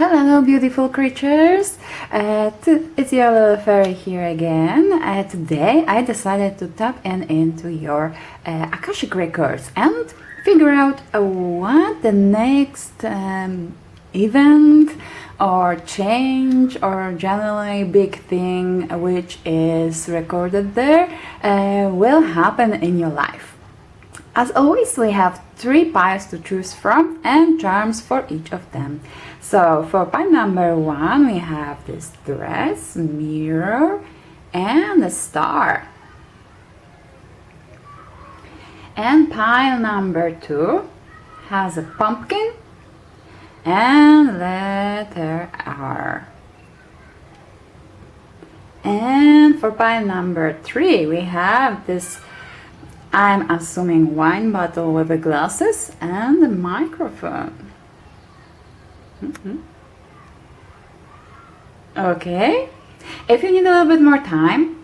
Hello beautiful creatures, it's your little fairy here again. Today I decided to tap into your Akashic records and figure out what the next event or change or generally big thing which is recorded there will happen in your life. As always, we have 3 piles to choose from and charms for each of them. So for pile number 1 we have this dress, mirror and a star. And pile number 2 has a pumpkin and letter R. And for pile number 3 we have this, I'm assuming, wine bottle with the glasses and the microphone. Okay, if you need a little bit more time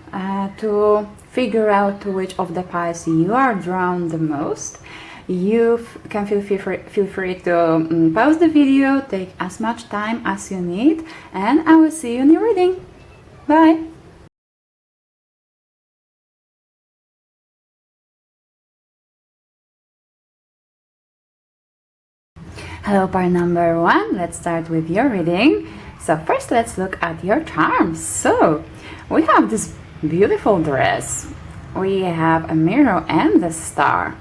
to figure out to which of the piles you are drawn the most, you can feel free to pause the video, take as much time as you need, and I will see you in your reading. Bye! Hello pile number 1, let's start with your reading. So first let's look at your charms. So we have this beautiful dress, we have a mirror and a star.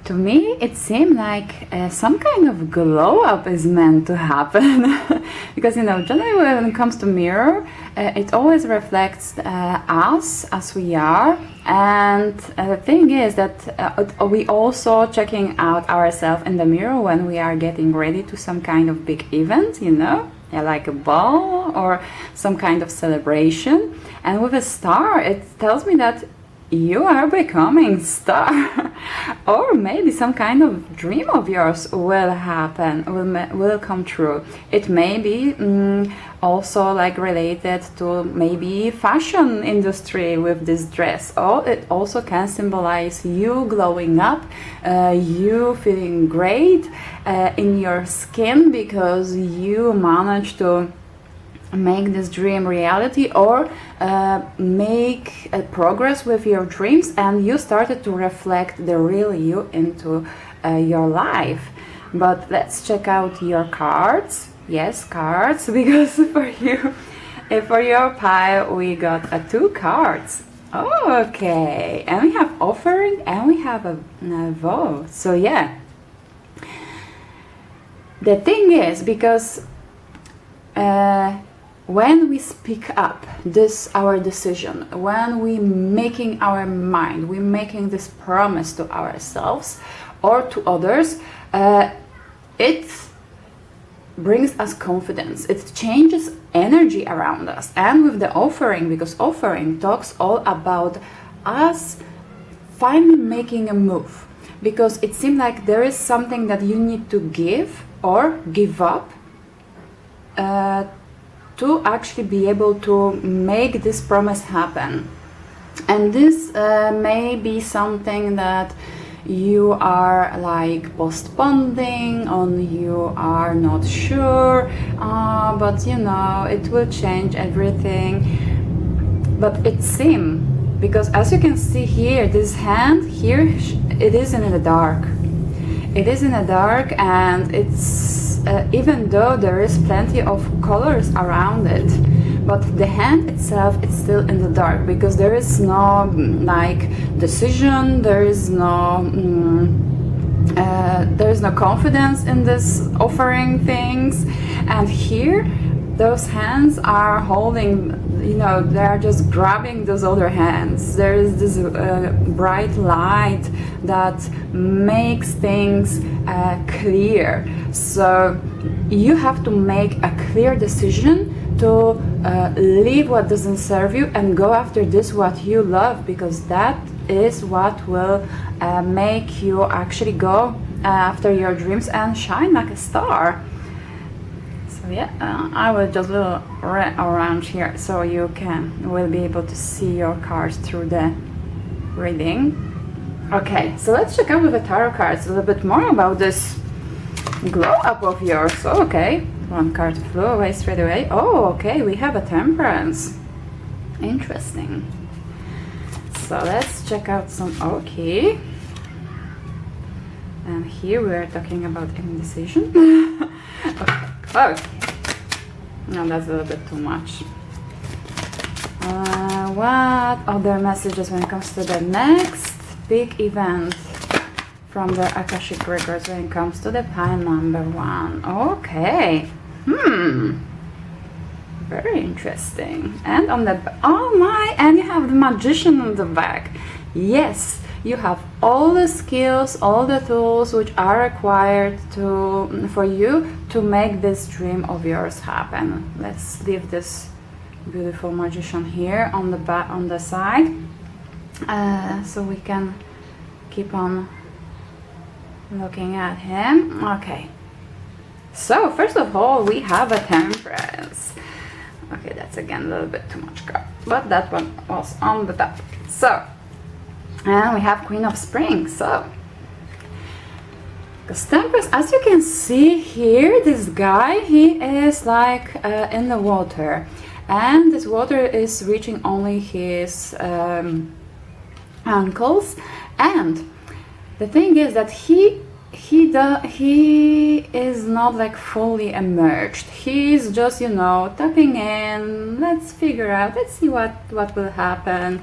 To me it seemed like some kind of glow up is meant to happen because generally when it comes to mirror it always reflects us as we are, and the thing is that we also checking out ourselves in the mirror when we are getting ready to some kind of big event, like a ball or some kind of celebration. And with a star it tells me that you are becoming star or maybe some kind of dream of yours will happen, will come true. It may be also like related to maybe fashion industry with this dress, or it also can symbolize you glowing up, you feeling great in your skin because you managed to make this dream reality, or make progress with your dreams and you started to reflect the real you into your life. But let's check out your cards. Yes, cards, because for your pile we got 2 cards. Okay, and we have offering and we have a vow. So yeah, the thing is, because when we speak up our decision, when we making our mind, we making this promise to ourselves or to others, it brings us confidence, it changes energy around us. And with the offering, because offering talks all about us finally making a move, because it seems like there is something that you need to give or give up to actually be able to make this promise happen. And this may be something that you are like postponing, or you are not sure, but it will change everything. But it seems, because as you can see here, this hand here, it is in the dark. It is in the dark, and it's even though there is plenty of colors around it, but the hand itself is still in the dark, because there is no like decision, there is no confidence in this offering things. And here those hands are holding, they are just grabbing those other hands. There is this bright light that makes things clear. So you have to make a clear decision to leave what doesn't serve you and go after this what you love, because that is what will make you actually go after your dreams and shine like a star. So yeah, I will just little around here so you will be able to see your cards through the reading. Okay, so let's check out with the tarot cards a little bit more about this glow up of yours. Okay, One card flew away straight away. Oh, okay, we have a Temperance. Interesting. So let's check out some. Okay. And here we are talking about indecision. Okay. Oh. No, that's a little bit too much. What other messages when it comes to the next big event from the Akashic records when it comes to the pile number 1? Okay. Very interesting. And on the oh my, and you have the Magician on the back. Yes, you have all the skills, all the tools which are required for you to make this dream of yours happen. Let's leave this beautiful Magician here on the back, on the side, so we can keep on looking at him. Okay. So first of all, we have a Temperance. Okay, that's again a little bit too much crap, but that one was on the top. So, and we have Queen of Spring. So, because Temperance, as you can see here, this guy, he is like in the water, and this water is reaching only his ankles. And the thing is that he is not like fully emerged. He's just, you know, tapping in. Let's figure out, let's see what will happen.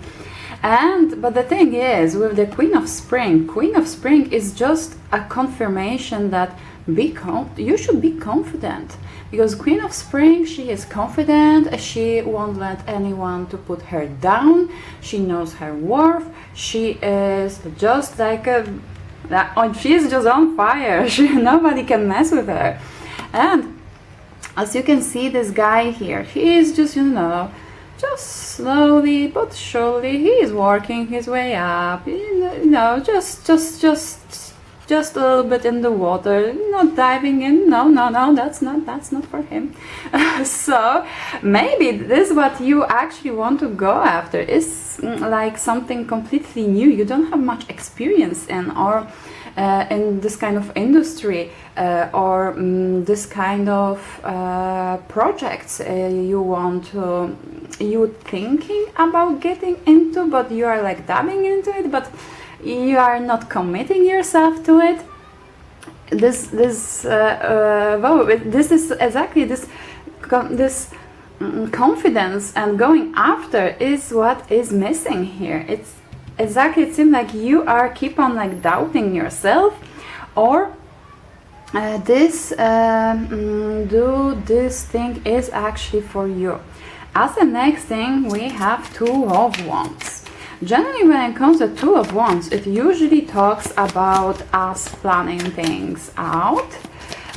But the thing is, with the Queen of Spring is just a confirmation that you should be confident, because Queen of Spring, she is confident. She won't let anyone to put her down. She knows her worth. She is just like she's just on fire. Nobody can mess with her. And as you can see, this guy here, he is just, you know, just slowly but surely, he is working his way up. You know, just a little bit in the water, not diving in. No, that's not for him. So maybe this is what you actually want to go after, is like something completely new. You don't have much experience in, or in this kind of industry, or this kind of projects you thinking about getting into, but you are like dabbing into it, but you are not committing yourself to it. This is exactly this confidence and going after is what is missing here. It's exactly, it seems like you are keep on like doubting yourself, or this thing is actually for you. As the next thing, we have Two of Wands. Generally, when it comes to Two of Wands, it usually talks about us planning things out,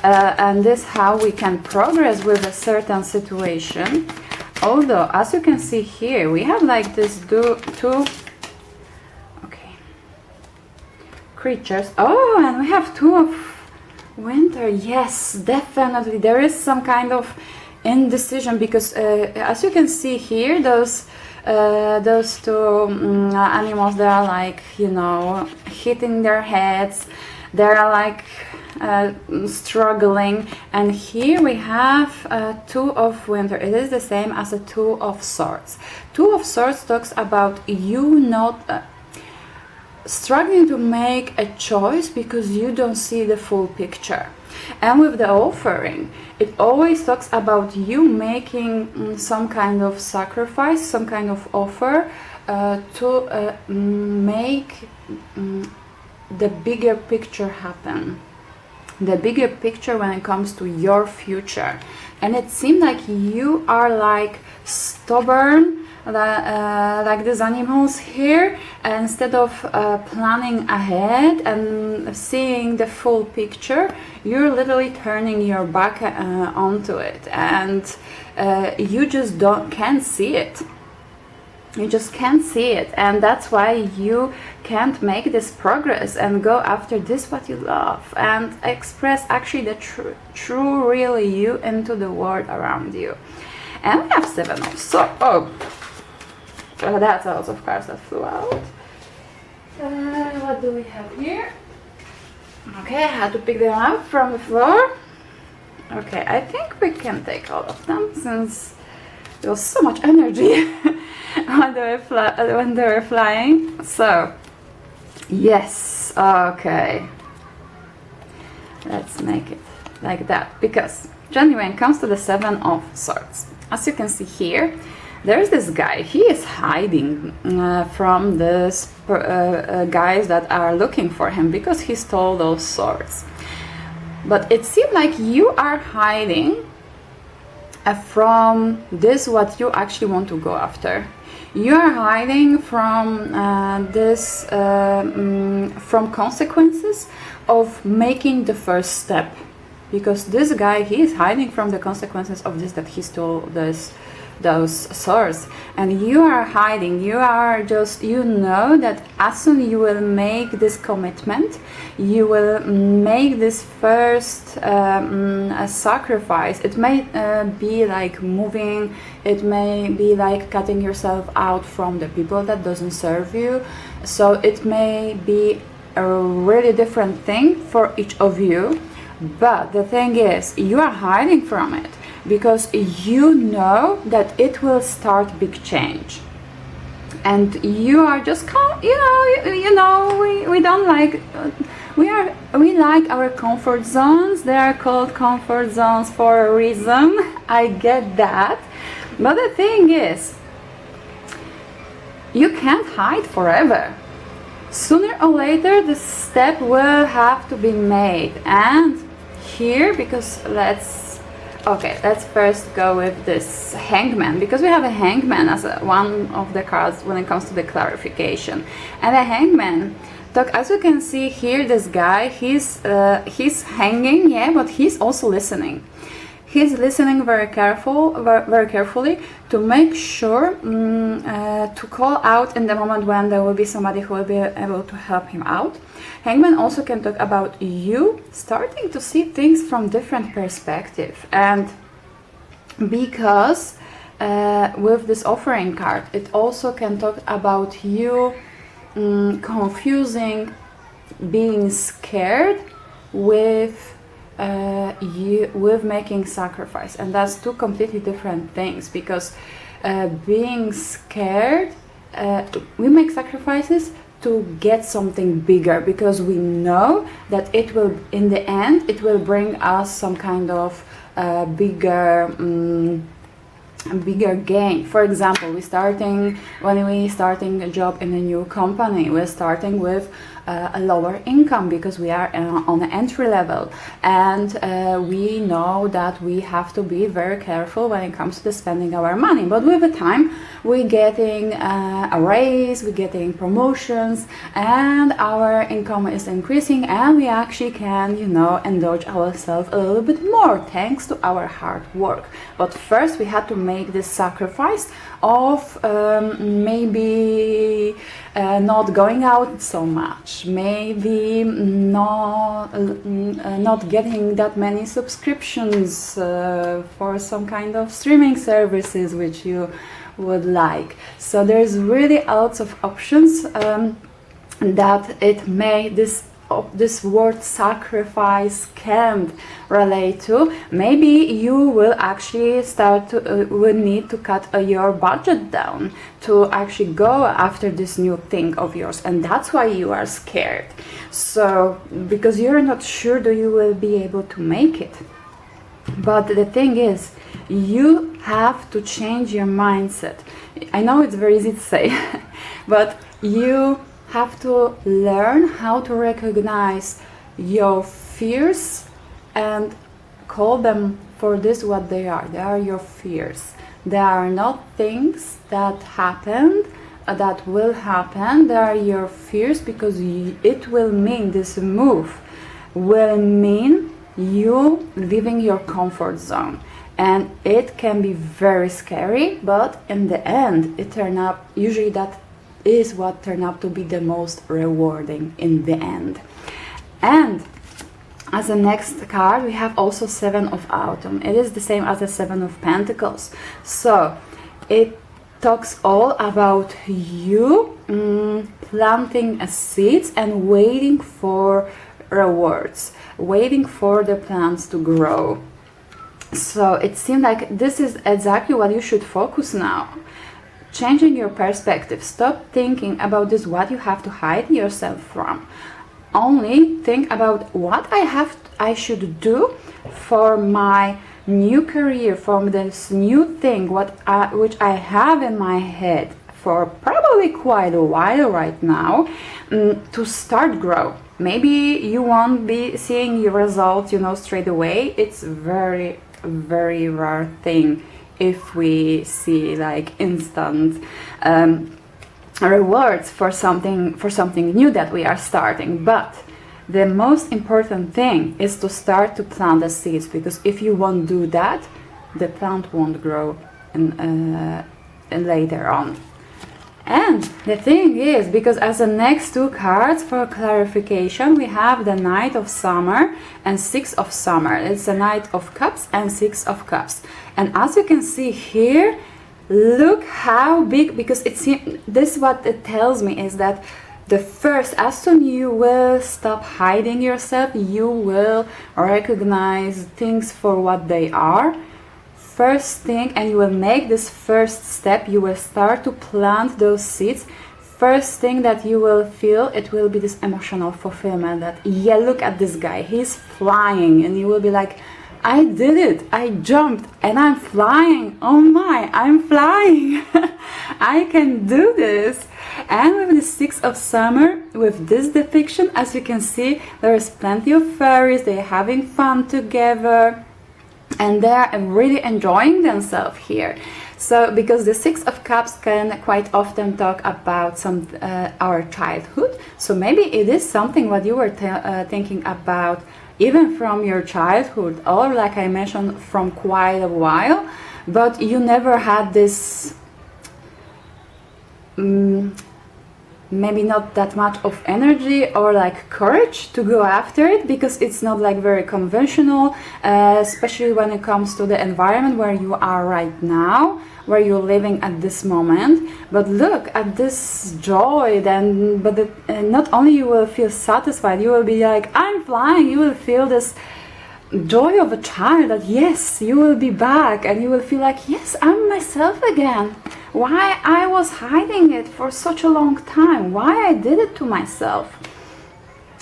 and this how we can progress with a certain situation. Although, as you can see here, we have like this two creatures. Oh, and we have Two of Winter. Yes, definitely there is some kind of indecision, because as you can see here, those two animals, they are like, you know, hitting their heads. They are like struggling. And here we have Two of Winter. It is the same as a Two of Swords. Two of Swords talks about you not struggling to make a choice because you don't see the full picture. And with the offering, it always talks about you making some kind of sacrifice, some kind of offer to make the bigger picture happen. The bigger picture when it comes to your future. And it seems like you are like stubborn, like these animals here, and instead of planning ahead and seeing the full picture, you're literally turning your back onto it, and you just can't see it. You just can't see it, and that's why you can't make this progress and go after this what you love and express actually the true really you into the world around you. And we have Seven of Swords. Oh, that's a lot of cards that flew out. What do we have here? Okay, I had to pick them up from the floor. Okay, I think we can take all of them since there was so much energy when they were flying. So, yes, okay. Let's make it like that, because generally when it comes to the Seven of Swords, as you can see here, there's this guy. He is hiding from this guys that are looking for him because he stole those swords. But it seems like you are hiding from this what you actually want to go after. You are hiding from from consequences of making the first step, because this guy, he is hiding from the consequences of this, that he stole those swords, and you are hiding. You are just, you know that as soon you will make this commitment, you will make this first sacrifice. It may be like moving, it may be like cutting yourself out from the people that doesn't serve you, so it may be a really different thing for each of you. But the thing is, you are hiding from it because you know that it will start big change, and you are just we don't like we like our comfort zones. They are called comfort zones for a reason. I get that, but the thing is, you can't hide forever. Sooner or later the step will have to be made. And here, because let's first go with this Hangman, because we have a Hangman as one of the cards when it comes to the clarification. And the Hangman, as you can see here, this guy, he's hanging, yeah, but he's also listening. He's listening very carefully to make sure to call out in the moment when there will be somebody who will be able to help him out. Hangman also can talk about you starting to see things from different perspective, and because with this offering card, it also can talk about you confusing being scared with with making sacrifice, and that's two completely different things. Because being scared, we make sacrifices to get something bigger, because we know that it will, in the end, it will bring us some kind of bigger gain. For example, when we starting a job in a new company, we're starting with a lower income because we are on the entry level, and we know that we have to be very careful when it comes to spending our money. But with the time, we're getting a raise, we're getting promotions, and our income is increasing, and we actually can, indulge ourselves a little bit more thanks to our hard work. But first, we had to make this sacrifice of maybe not going out so much, maybe not getting that many subscriptions for some kind of streaming services which you would like. So there's really lots of options that it may this word sacrifice can relate to. Maybe you will actually will need to cut your budget down to actually go after this new thing of yours, and that's why you are scared. So because you're not sure that you will be able to make it. But the thing is, you have to change your mindset. I know it's very easy to say, but you have to learn how to recognize your fears and call them for this what they are. They are your fears. They are not things that happened, that will happen. They are your fears, because it will mean, this move will mean you leaving your comfort zone. And it can be very scary, but in the end, it turns up, usually that is what turned out to be the most rewarding in the end. And as a next card, we have also Seven of Autumn. It is the same as the Seven of Pentacles. So it talks all about you planting seeds and waiting for rewards, waiting for the plants to grow. So it seemed like this is exactly what you should focus now. Changing your perspective. Stop thinking about this, what you have to hide yourself from. Only think about what I should do for my new career, for this new thing, which I have in my head for probably quite a while right now, to start grow. Maybe you won't be seeing your results, straight away. It's very, very rare thing if we see like instant rewards for something new that we are starting. But the most important thing is to start to plant the seeds, because if you won't do that, the plant won't grow later on. And the thing is, because as the next two cards for clarification, we have the Knight of Summer and Six of Summer. It's the Knight of Cups and Six of Cups. And as you can see here, look how big, because this what it tells me is that as soon you will stop hiding yourself, you will recognize things for what they are. First thing, and you will make this first step, you will start to plant those seeds. First thing that you will feel, it will be this emotional fulfillment that, yeah, look at this guy, he's flying, and you will be like, I did it, I jumped and I'm flying, oh my, I'm flying. I can do this. And with the Six of Summer, with this depiction, as you can see, there is plenty of fairies, they're having fun together, and they're really enjoying themselves here. So, because the Six of Cups can quite often talk about our childhood, so maybe it is something what you were thinking about even from your childhood, or like I mentioned, from quite a while, but you never had this maybe not that much of energy or like courage to go after it, because it's not like very conventional, especially when it comes to the environment where you are right now, where you're living at this moment. But look at this joy then, not only you will feel satisfied, you will be like, I'm flying, you will feel this joy of a child that yes, you will be back, and you will feel like, yes, I'm myself again. Why I was hiding it for such a long time, why I did it to myself.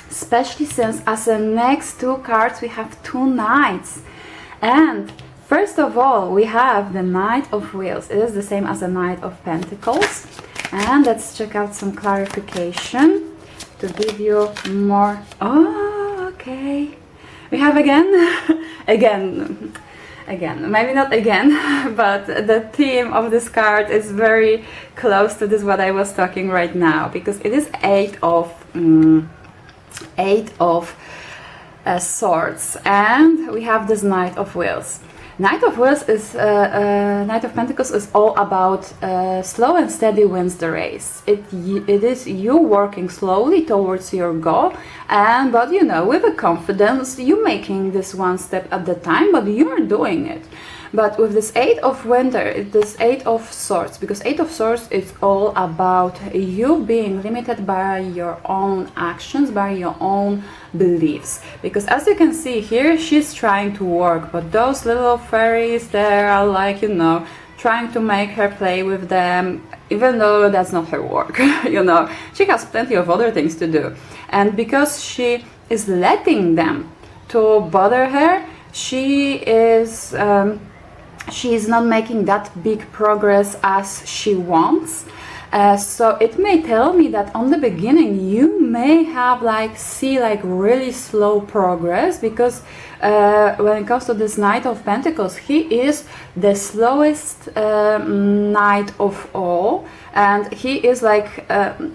Especially since as the next two cards we have two knights. And first of all we have the Knight of Wheels. It is the same as the Knight of Pentacles. And let's check out some clarification to give you more. Oh, okay. We have again, again, maybe not again, but the theme of this card is very close to this what I was talking right now, because it is Eight of Swords, and we have this Knight of Wheels. Knight of Wheels is Knight of Pentacles is all about slow and steady wins the race. It is you working slowly towards your goal, but with a confidence, you making this one step at the time, but you're doing it. But with this Eight of Winter, this Eight of Swords, because Eight of Swords is all about you being limited by your own actions, by your own beliefs. Because as you can see here, she's trying to work, but those little fairies there are like, trying to make her play with them, even though that's not her work. She has plenty of other things to do. And because she is letting them to bother her, she is not making that big progress as she wants. So it may tell me that on the beginning you may have see really slow progress, because when it comes to this Knight of Pentacles, he is the slowest knight of all, and he is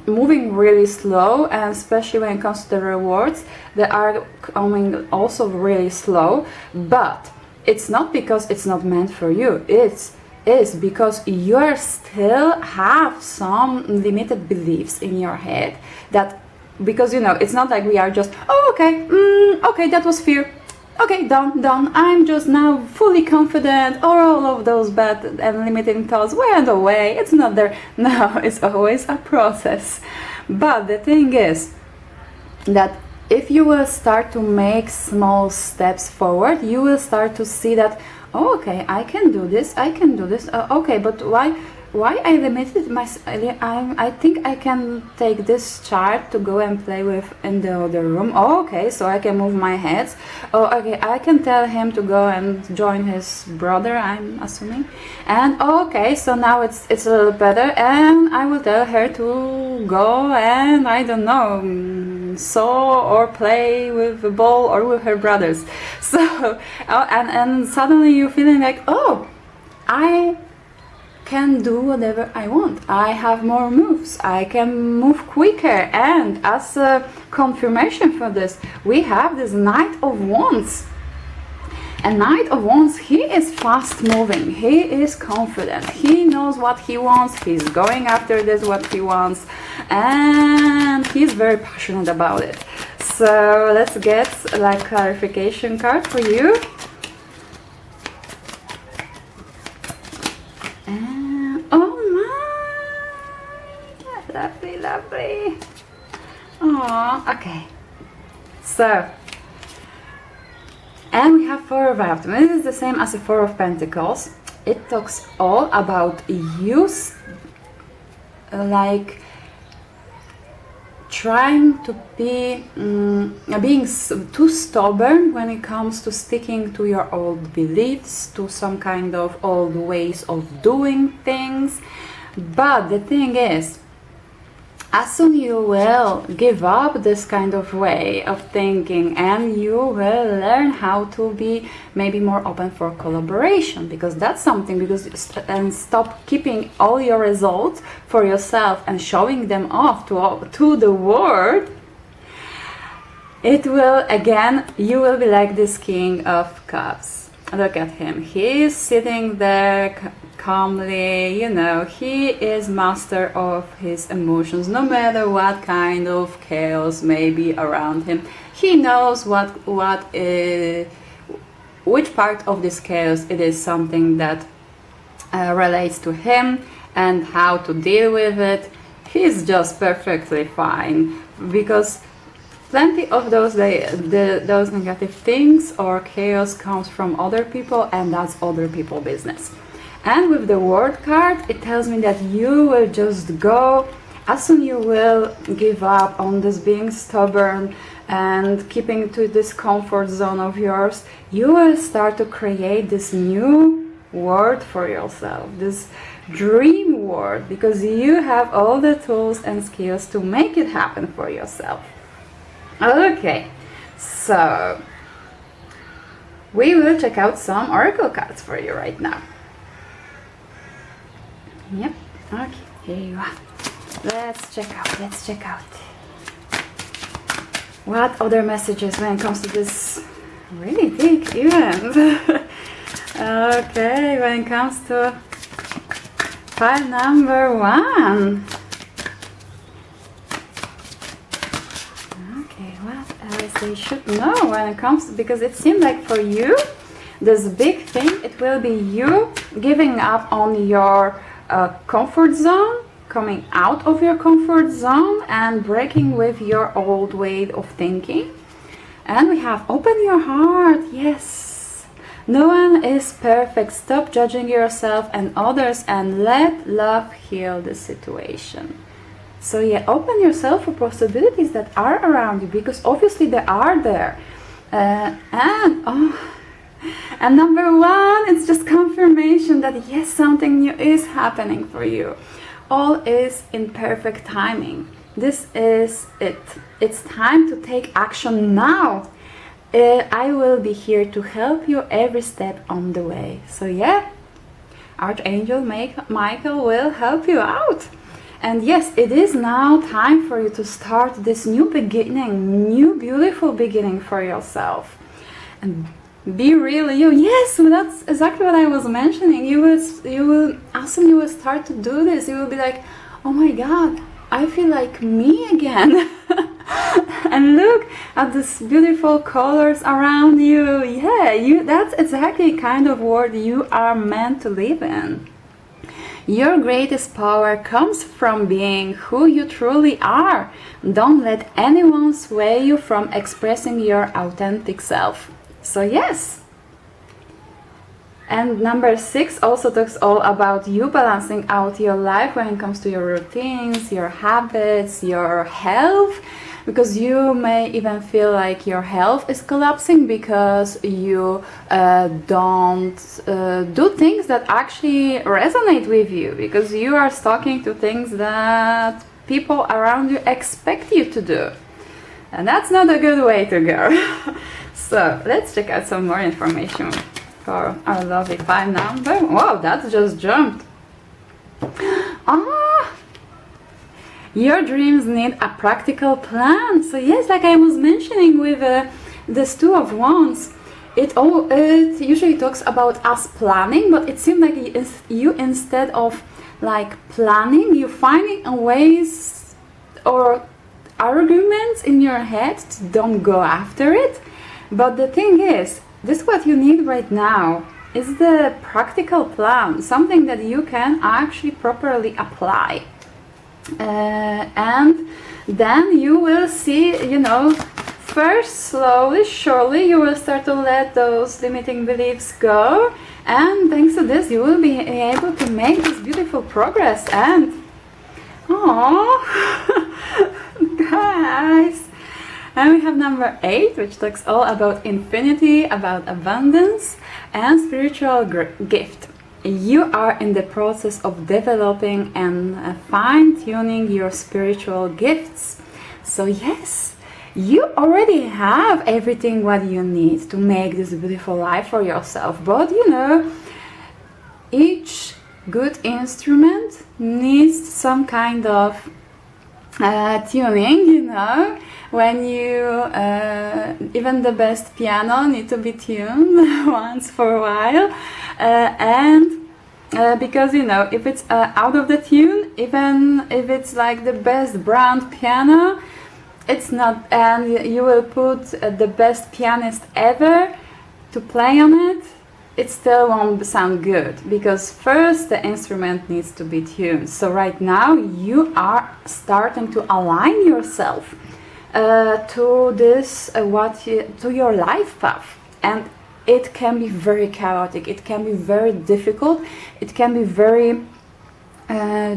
moving really slow, and especially when it comes to the rewards, they are coming also really slow. But it's not because it's not meant for you, it's because you still have some limited beliefs in your head, that because it's not like we are just, oh, okay, that was fear, okay, done, I'm just now fully confident, or all of those bad and limiting thoughts went away, it's not there. No, it's always a process. But the thing is that if you will start to make small steps forward, you will start to see that, oh, okay, I can do this, I can do this. Okay, but why I limited myself? I think I can take this chart to go and play with in the other room. Oh, okay, so I can move my heads. Oh, okay, I can tell him to go and join his brother, I'm assuming. And okay, so now it's a little better, and I will tell her to go and, I don't know, sew or play with a ball or with her brothers. So and suddenly you're feeling like, oh, I can do whatever I want. I have more moves. I can move quicker. And as a confirmation for this, we have this Knight of Wands. A Knight of Wands, he is fast moving. He is confident. He knows what he wants. He's going after this, what he wants. And he's very passionate about it. So let's get like clarification card for you. Lovely, lovely. Oh, okay. So, and we have Four of Wands. This is the same as the Four of Pentacles. It talks all about you, like trying to be, being too stubborn when it comes to sticking to your old beliefs, to some kind of old ways of doing things. But the thing is, as soon you will give up this kind of way of thinking, and you will learn how to be maybe more open for collaboration, because that's something, and stop keeping all your results for yourself and showing them off to the world, it will, again, you will be like this King of Cups. Look at him. He is sitting there calmly, you know, he is master of his emotions, no matter what kind of chaos may be around him. He knows which part of this chaos it is something that relates to him and how to deal with it. He's just perfectly fine, because plenty of those negative things or chaos comes from other people, and that's other people's business. And with the World card, it tells me that you will just go, as soon you will give up on this being stubborn and keeping to this comfort zone of yours, you will start to create this new world for yourself, this dream world, because you have all the tools and skills to make it happen for yourself. Okay, so we will check out some oracle cards for you right now. Yep, okay, here you are. Let's check out. What other messages when it comes to this really big event? Okay, when it comes to pile number 1. Okay, what else they should know when it comes to, because it seemed like for you, this big thing, it will be you giving up on your comfort zone, coming out of your comfort zone and breaking with your old way of thinking. And we have open your heart. Yes, no one is perfect. Stop judging yourself and others and let love heal the situation. So yeah, open yourself for possibilities that are around you, because obviously they are there. And number 1, it's just confirmation that yes, something new is happening for you. All is in perfect timing. This is it. It's time to take action now. I will be here to help you every step on the way. So yeah, Archangel Michael will help you out. And yes, it is now time for you to start this new beginning, new beautiful beginning for yourself. And be really you. Yes, that's exactly what I was mentioning. You will, as soon you will start to do this, you will be like, oh my God, I feel like me again. And look at these beautiful colors around you. Yeah, that's exactly the kind of world you are meant to live in. Your greatest power comes from being who you truly are. Don't let anyone sway you from expressing your authentic self. So yes, And number 6 also talks all about you balancing out your life when it comes to your routines, your habits, your health, because you may even feel like your health is collapsing because you don't do things that actually resonate with you, because you are sticking to things that people around you expect you to do. And that's not a good way to go. So let's check out some more information for our lovely 5 number. Wow, that just jumped. Ah, your dreams need a practical plan. So yes, like I was mentioning with this 2 of Wands, it usually talks about us planning, but it seems like you instead of like planning, you finding ways or arguments in your head to don't go after it. But the thing is, this is what you need right now, is the practical plan, something that you can actually properly apply. And then you will see, you know, first slowly, surely you will start to let those limiting beliefs go, and thanks to this you will be able to make this beautiful progress. And guys, and we have number 8, which talks all about infinity, about abundance and spiritual gift. You are in the process of developing and fine-tuning your spiritual gifts. So yes, you already have everything what you need to make this beautiful life for yourself. But you know, each good instrument needs some kind of tuning, you know. When you, even the best piano need to be tuned once for a while, because you know, if it's out of the tune, even if it's like the best brand piano, it's not, and you will put the best pianist ever to play on it, it still won't sound good, because first the instrument needs to be tuned. So right now you are starting to align yourself to this to your life path, and it can be very chaotic, it can be very difficult, it can be very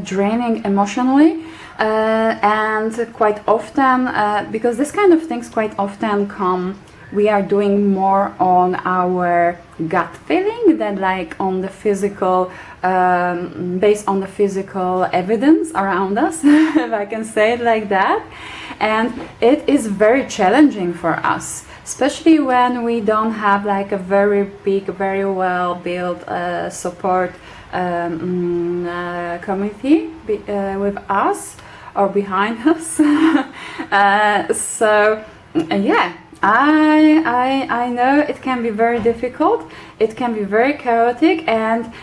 draining emotionally, and quite often because this kind of things quite often come, we are doing more on our gut feeling than like on the physical, based on the physical evidence around us, if I can say it like that. And it is very challenging for us, especially when we don't have like a very big, very well built support community with us or behind us. So yeah, I know it can be very difficult, it can be very chaotic,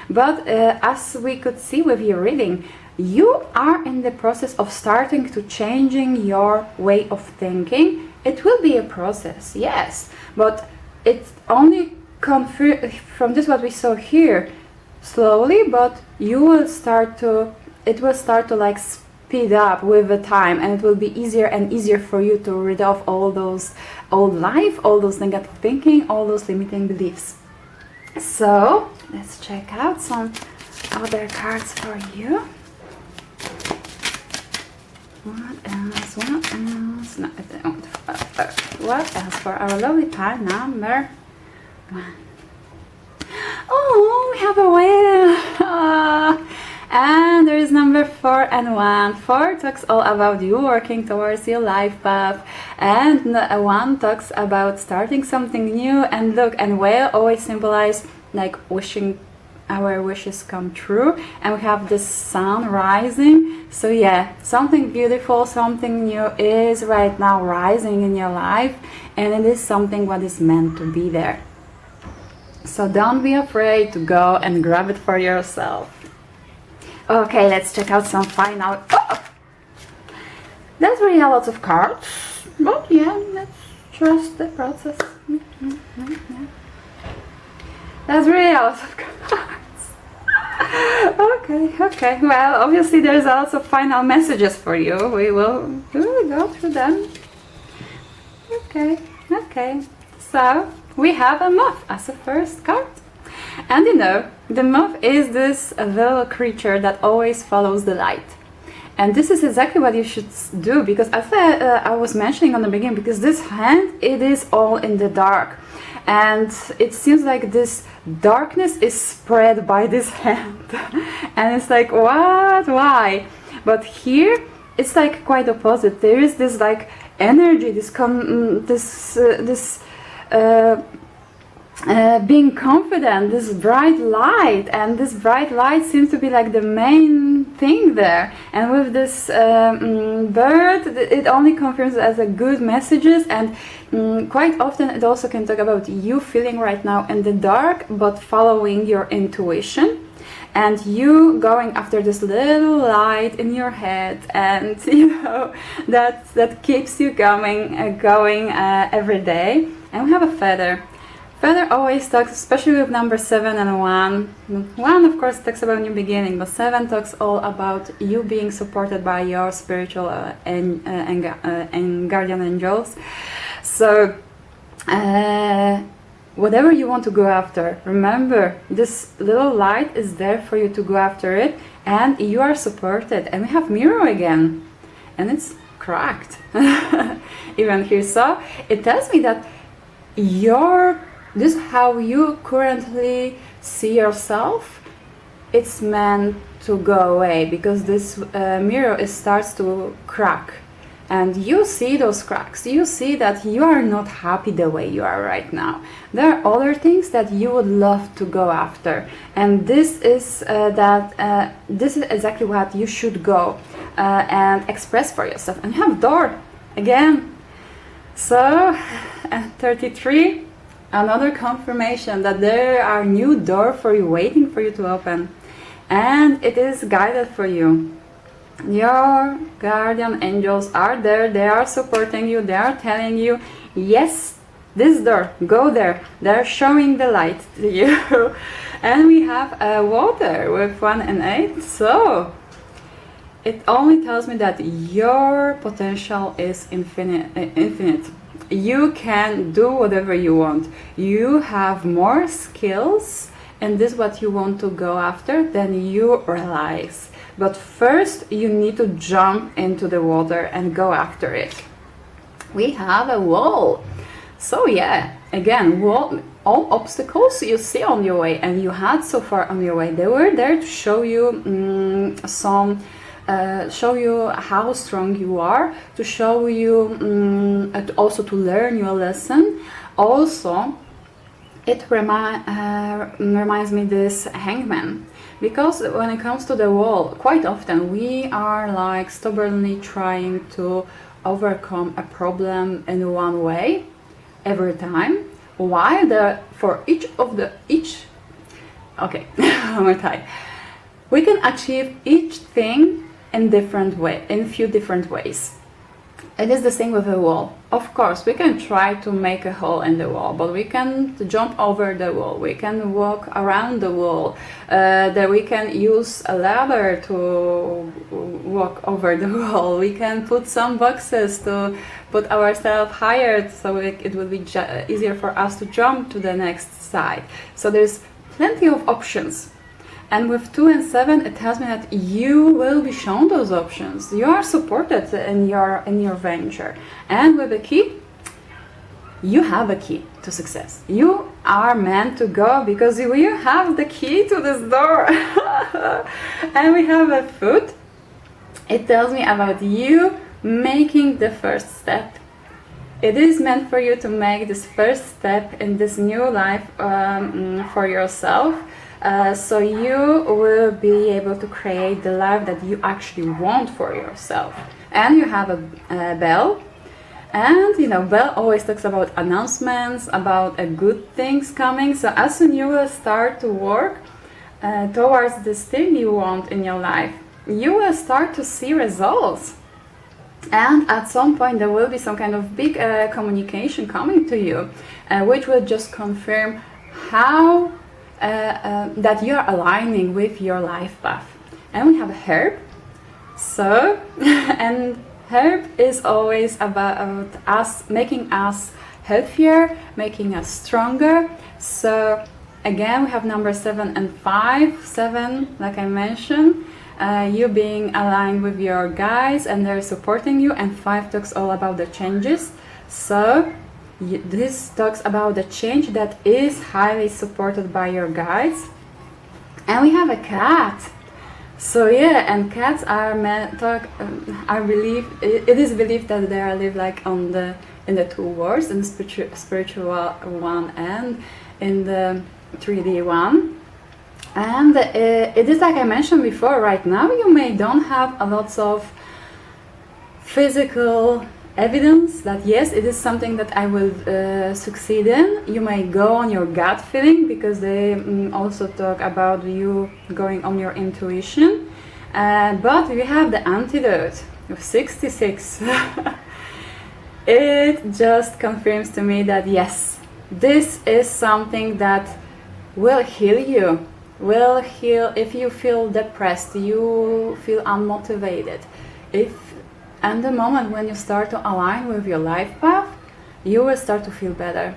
but as we could see with your reading, you are in the process of starting to changing your way of thinking. It will be a process, yes, but it's only from this what we saw here, slowly, but you will start to, it will start to like speed up with the time, and it will be easier and easier for you to rid of all those old life, all those negative thinking, all those limiting beliefs. So let's check out some other cards for you. What else? What else? No, I don't. What else for our lovely card number 1? Oh, we have a whale. And there is number 4 and 1. 4 talks all about you working towards your life path, and 1 talks about starting something new. And look, and whale always symbolize like wishing our wishes come true, and we have the sun rising. So yeah, something beautiful, something new is right now rising in your life, and it is something what is meant to be there. So don't be afraid to go and grab it for yourself. Okay, let's check out some final. Oh! That's really a lot of cards, but yeah, let's trust the process. Yeah. That's really a lot of cards. Okay. Well, obviously there's also final messages for you. We will go through them. Okay. So we have a moth as a first card, And you know, the moth is this little creature that always follows the light. And this is exactly what you should do, because as I was mentioning on the beginning, because this hand, it is all in the dark. And it seems like this darkness is spread by this hand. And it's like, what? Why? But here, it's like quite opposite. There is this like energy, being confident, this bright light, and this bright light seems to be like the main thing there. And with this bird, it only confirms as a good messages, and quite often it also can talk about you feeling right now in the dark, but following your intuition. And you going after this little light in your head, and you know that keeps you going every day. And we have a feather. Feather always talks, especially with number 7 and 1. 1, of course, talks about new beginning, but 7 talks all about you being supported by your spiritual and guardian angels. So, whatever you want to go after, remember, this little light is there for you to go after it, and you are supported. And we have mirror again, and it's cracked. Even here, so it tells me that this how you currently see yourself, it's meant to go away, because this mirror, it starts to crack, and you see those cracks. You see that you are not happy the way you are right now. There are other things that you would love to go after, and this is this is exactly what you should go and express for yourself. And you have door again. So 33, another confirmation that there are new doors for you waiting for you to open, and it is guided for you. Your guardian angels are there, they are supporting you, they are telling you, yes, this door, go there, they're showing the light to you. And we have water with 1 and 8, so it only tells me that your potential is infinite. You can do whatever you want. You have more skills, and this is what you want to go after, than you realize. But first, you need to jump into the water and go after it. We have a wall. So yeah, again, wall, all obstacles you see on your way, and you had so far on your way, they were there to show you show you how strong you are, to show you also to learn your lesson. Also, it reminds me this hangman, because when it comes to the wall, quite often we are like stubbornly trying to overcome a problem in one way every time, while for each okay, one more time, we can achieve each thing in few different ways. It is the same with a wall. Of course, we can try to make a hole in the wall, but we can jump over the wall, we can walk around the wall, that we can use a ladder to walk over the wall, we can put some boxes to put ourselves higher, so it will be easier for us to jump to the next side. So there's plenty of options. And with 2 and 7, it tells me that you will be shown those options. You are supported in your venture. And with the key, you have a key to success. You are meant to go, because you have the key to this door. And we have a foot. It tells me about you making the first step. It is meant for you to make this first step in this new life for yourself. So you will be able to create the life that you actually want for yourself. And you have a bell, and you know, bell always talks about announcements, about good things coming. So as soon you will start to work towards this thing you want in your life, you will start to see results. And at some point there will be some kind of big communication coming to you, which will just confirm how that you are aligning with your life path. And we have a herb. So, and herb is always about us, making us healthier, making us stronger. So again, we have number 7 and 5. 7, like I mentioned, you being aligned with your guides and they're supporting you, and 5 talks all about the changes. So this talks about the change that is highly supported by your guides. And we have a cat. So yeah, and cats are it is believed that they are live like in the two worlds, in the spiritual one and in the 3D one. And it is like I mentioned before, right now you may don't have a lots of physical evidence that yes, it is something that I will succeed in. You may go on your gut feeling, because they also talk about you going on your intuition. But we have the antidote of 66. It just confirms to me that yes, this is something that will heal you, will heal if you feel depressed, you feel unmotivated. And the moment when you start to align with your life path, you will start to feel better.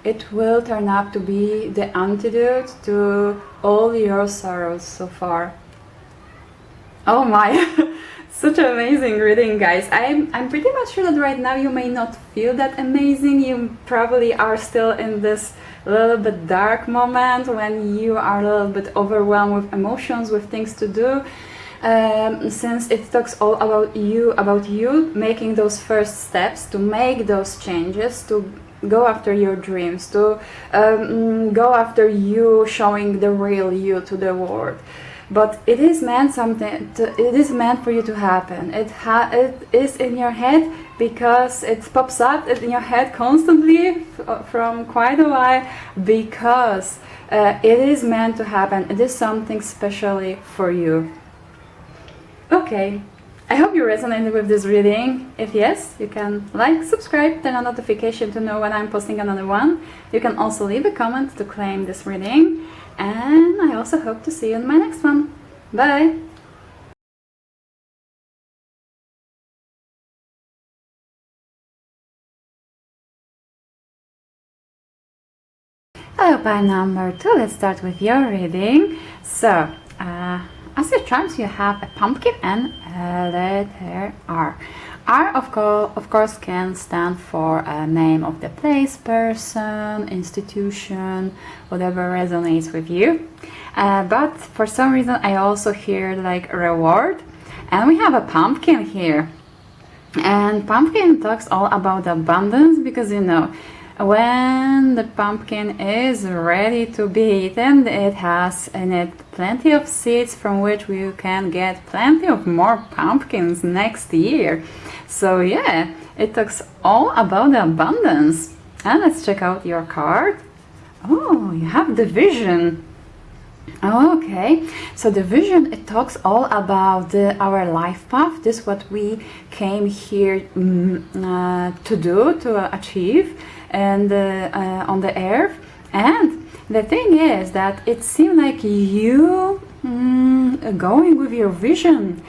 It will turn up to be the antidote to all your sorrows so far. Oh my, such an amazing reading, guys. I'm pretty much sure that right now you may not feel that amazing. You probably are still in this little bit dark moment when you are a little bit overwhelmed with emotions, with things to do. Since it talks all about you making those first steps to make those changes, to go after your dreams, to go after you showing the real you to the world. But it is meant it is meant for you to happen. It is in your head because it pops up in your head constantly from quite a while, because it is meant to happen. It is something specially for you. Okay, I hope you resonated with this reading. If yes, you can like, subscribe, turn on notification to know when I'm posting another one. You can also leave a comment to claim this reading. And I also hope to see you in my next one. Bye! Hello, pile number 2. Let's start with your reading. So, as your charms, you have a pumpkin and a letter R. R, of course, can stand for a name of the place, person, institution, whatever resonates with you. But for some reason, I also hear like reward. And we have a pumpkin here. And pumpkin talks all about abundance, because you know, when the pumpkin is ready to be eaten, it has in it plenty of seeds from which you can get plenty of more pumpkins next year. So yeah, it talks all about the abundance. And let's check out your card. Oh, you have the vision. Okay, so the vision, it talks all about our life path. This is what we came here to do, to achieve, and on the earth. And the thing is that it seems like you going with your vision,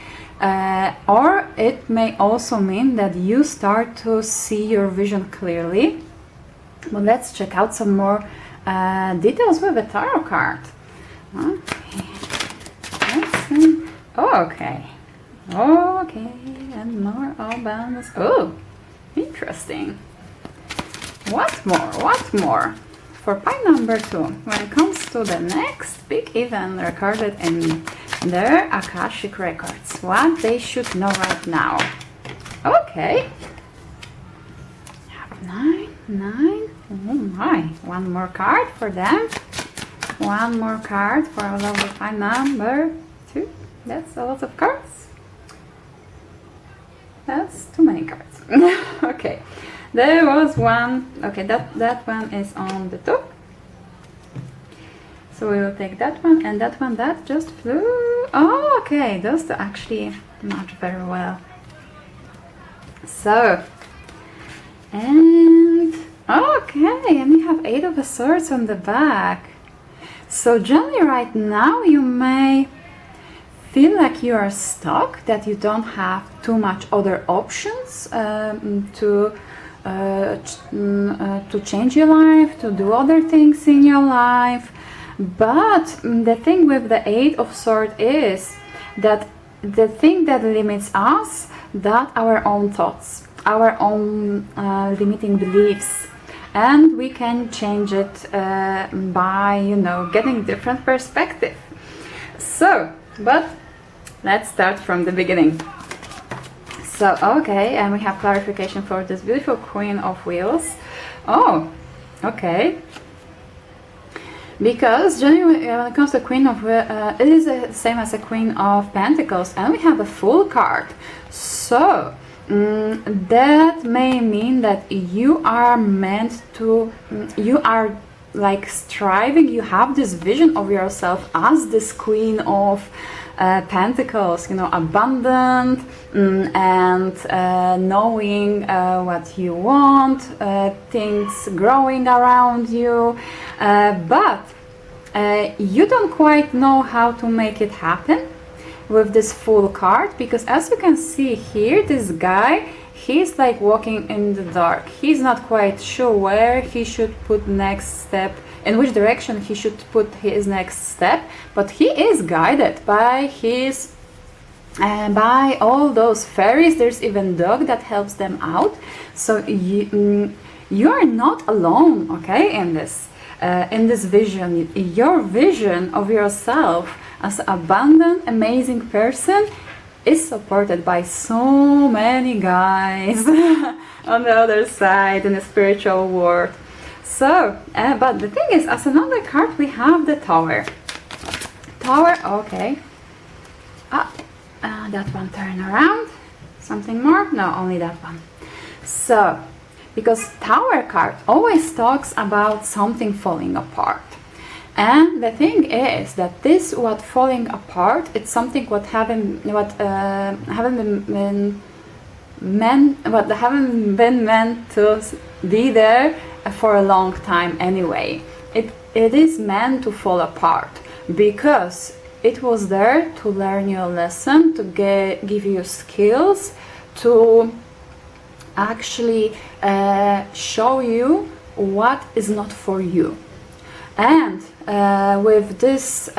or it may also mean that you start to see your vision clearly. But let's check out some more details with a tarot card. Okay, let's see. Okay, and more abundance. Oh, interesting. What more? For pile number 2, when it comes to the next big event recorded in their Akashic records, what they should know right now. Okay. Have 9. Oh my, one more card for them. One more card for our lovely pile number 2. That's a lot of cards. That's too many cards. Okay. There was one. Okay, that one is on the top. So we will take that one and that one. That just flew. Oh, okay. Those two actually match very well. So, and okay, and you have 8 of Swords on the back. So generally right now you may feel like you are stuck, that you don't have too much other options to change your life, to do other things in your life. But the thing with the Eight of Swords is that the thing that limits us, that our own thoughts, our own limiting beliefs, and we can change it by, you know, getting different perspective. So, but let's start from the beginning. So, okay, and we have clarification for this beautiful Queen of Wheels. Oh, okay. Because generally, when it comes to Queen of Wheels, it is the same as a Queen of Pentacles, and we have a Fool card. So, that may mean that you are meant to, you are like striving, you have this vision of yourself as this Queen of Pentacles, you know, abundant and knowing what you want, things growing around you, but you don't quite know how to make it happen with this Fool card, because as you can see here, this guy, he's like walking in the dark. He's not quite sure where he should put next step, in which direction he should put his next step, but he is guided by his by all those fairies. There's even dog that helps them out. So you are not alone, okay, in this vision. Your vision of yourself as an abundant, amazing person is supported by so many guys on the other side in the spiritual world. So, but the thing is, as another card, we have the Tower. Tower, okay. That one turn around. Something more? No, only that one. So, because Tower card always talks about something falling apart. And the thing is that this what falling apart, it's something what haven't been meant to be there for a long time anyway. It is meant to fall apart because it was there to learn you a lesson, to give you skills, to actually show you what is not for you. And with this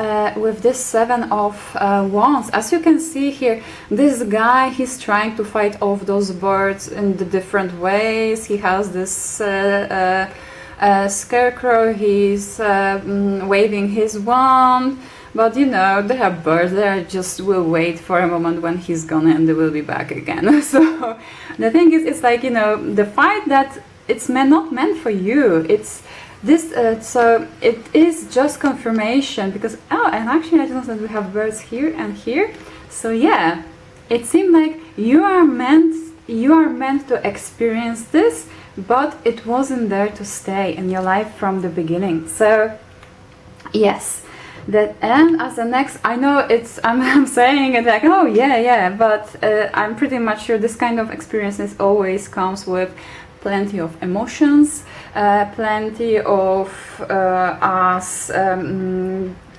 Seven of Wands, as you can see here, this guy, he's trying to fight off those birds in the different ways. He has this scarecrow, he's waving his wand, but you know, there are birds that just will wait for a moment when he's gone and they will be back again. So the thing is, it's like, you know, the fight that it's not meant for you. It's this, so it is just confirmation because, oh, and actually I noticed that we have birds here and here. So yeah, it seemed like you are meant to experience this, but it wasn't there to stay in your life from the beginning. So yes, that, and as the next, I know it's, I'm saying it like, oh yeah, but I'm pretty much sure this kind of experiences always comes with plenty of emotions, plenty of us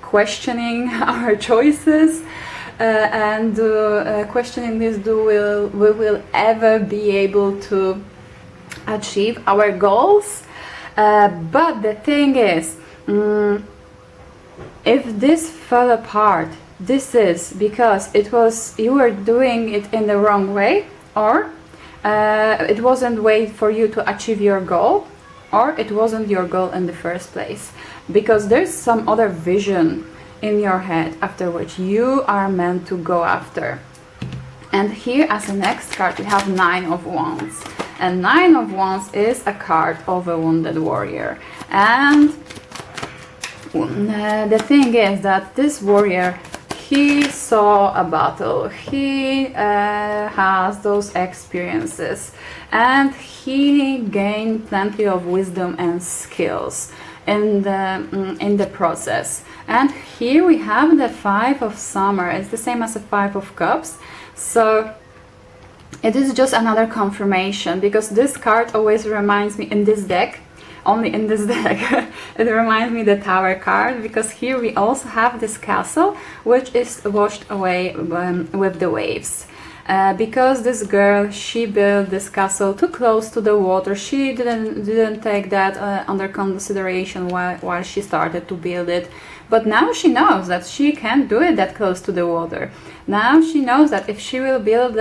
questioning our choices, and questioning this: we will ever be able to achieve our goals? But the thing is, if this fell apart, this is because you were doing it in the wrong way, or it wasn't way for you to achieve your goal, or it wasn't your goal in the first place, because there's some other vision in your head after which you are meant to go after. And here as the next card we have Nine of Wands, and Nine of Wands is a card of a wounded warrior. And the thing is that this warrior, he saw a battle, he has those experiences, and he gained plenty of wisdom and skills in the process. And here we have the Five of Summer. It's the same as the Five of Cups. So it is just another confirmation, because this card always reminds me in this deck, only in this deck, it reminds me the Tower card, because here we also have this castle which is washed away with the waves. because this girl, she built this castle too close to the water. She didn't take that under consideration while she started to build it. But now she knows that she can't do it that close to the water. Now she knows that if she will build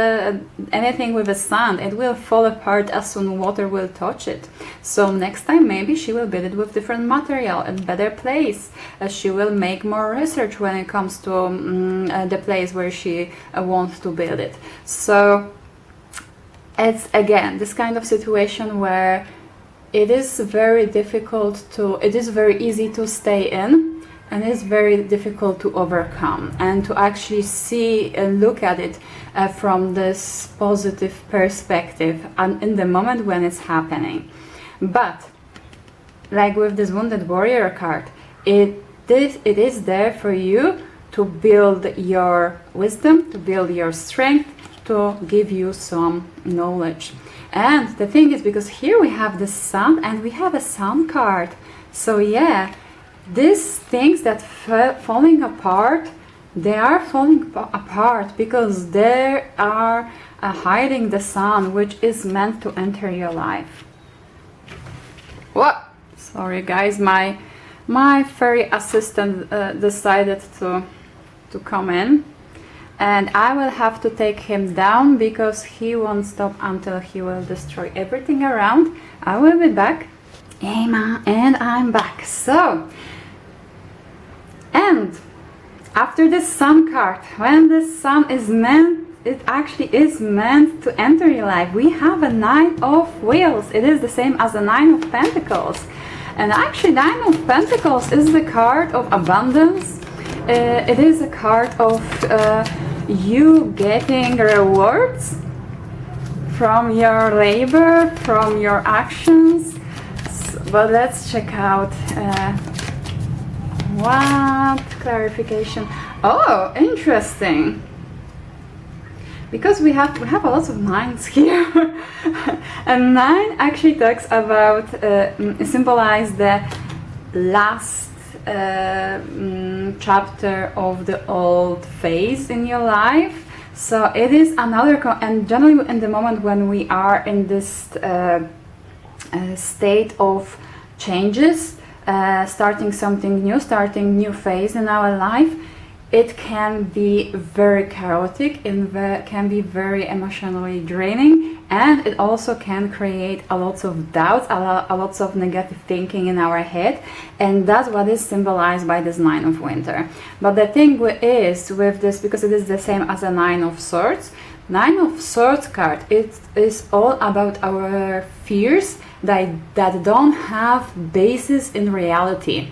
anything with the sand, it will fall apart as soon water will touch it. So next time maybe she will build it with different material and better place. She will make more research when it comes to the place where she wants to build it. So it's again this kind of situation where it is very difficult to, it is very easy to stay in, and it's very difficult to overcome and to actually see and look at it from this positive perspective and in the moment when it's happening. But like with this Wounded Warrior card, it is there for you to build your wisdom, to build your strength, to give you some knowledge. And the thing is, because here we have the sun and we have a sun card, so yeah, these things that falling apart, they are falling apart because they are hiding the sun, which is meant to enter your life. What? Sorry guys, my fairy assistant decided to come in, and I will have to take him down because he won't stop until he will destroy everything around. I will be back. Emma, and I'm back. So, and after the sun card, when the sun is meant, it actually is meant to enter your life, we have a Nine of Wheels. It is the same as the Nine of Pentacles. And actually Nine of Pentacles is the card of abundance. It is a card of you getting rewards from your labor, from your actions. But let's check out what clarification. Oh, interesting. Because we have a lot of nines here. And 9 actually talks about symbolize the last chapter of the old phase in your life. So it is another and generally in the moment when we are in this state of changes, starting something new, starting new phase in our life, it can be very chaotic and can be very emotionally draining, and it also can create a lot of doubts, a lot of negative thinking in our head, and that's what is symbolized by this Nine of Winter. But the thing is with this, because it is the same as a Nine of Swords, Nine of Swords card, it is all about our fears that don't have basis in reality.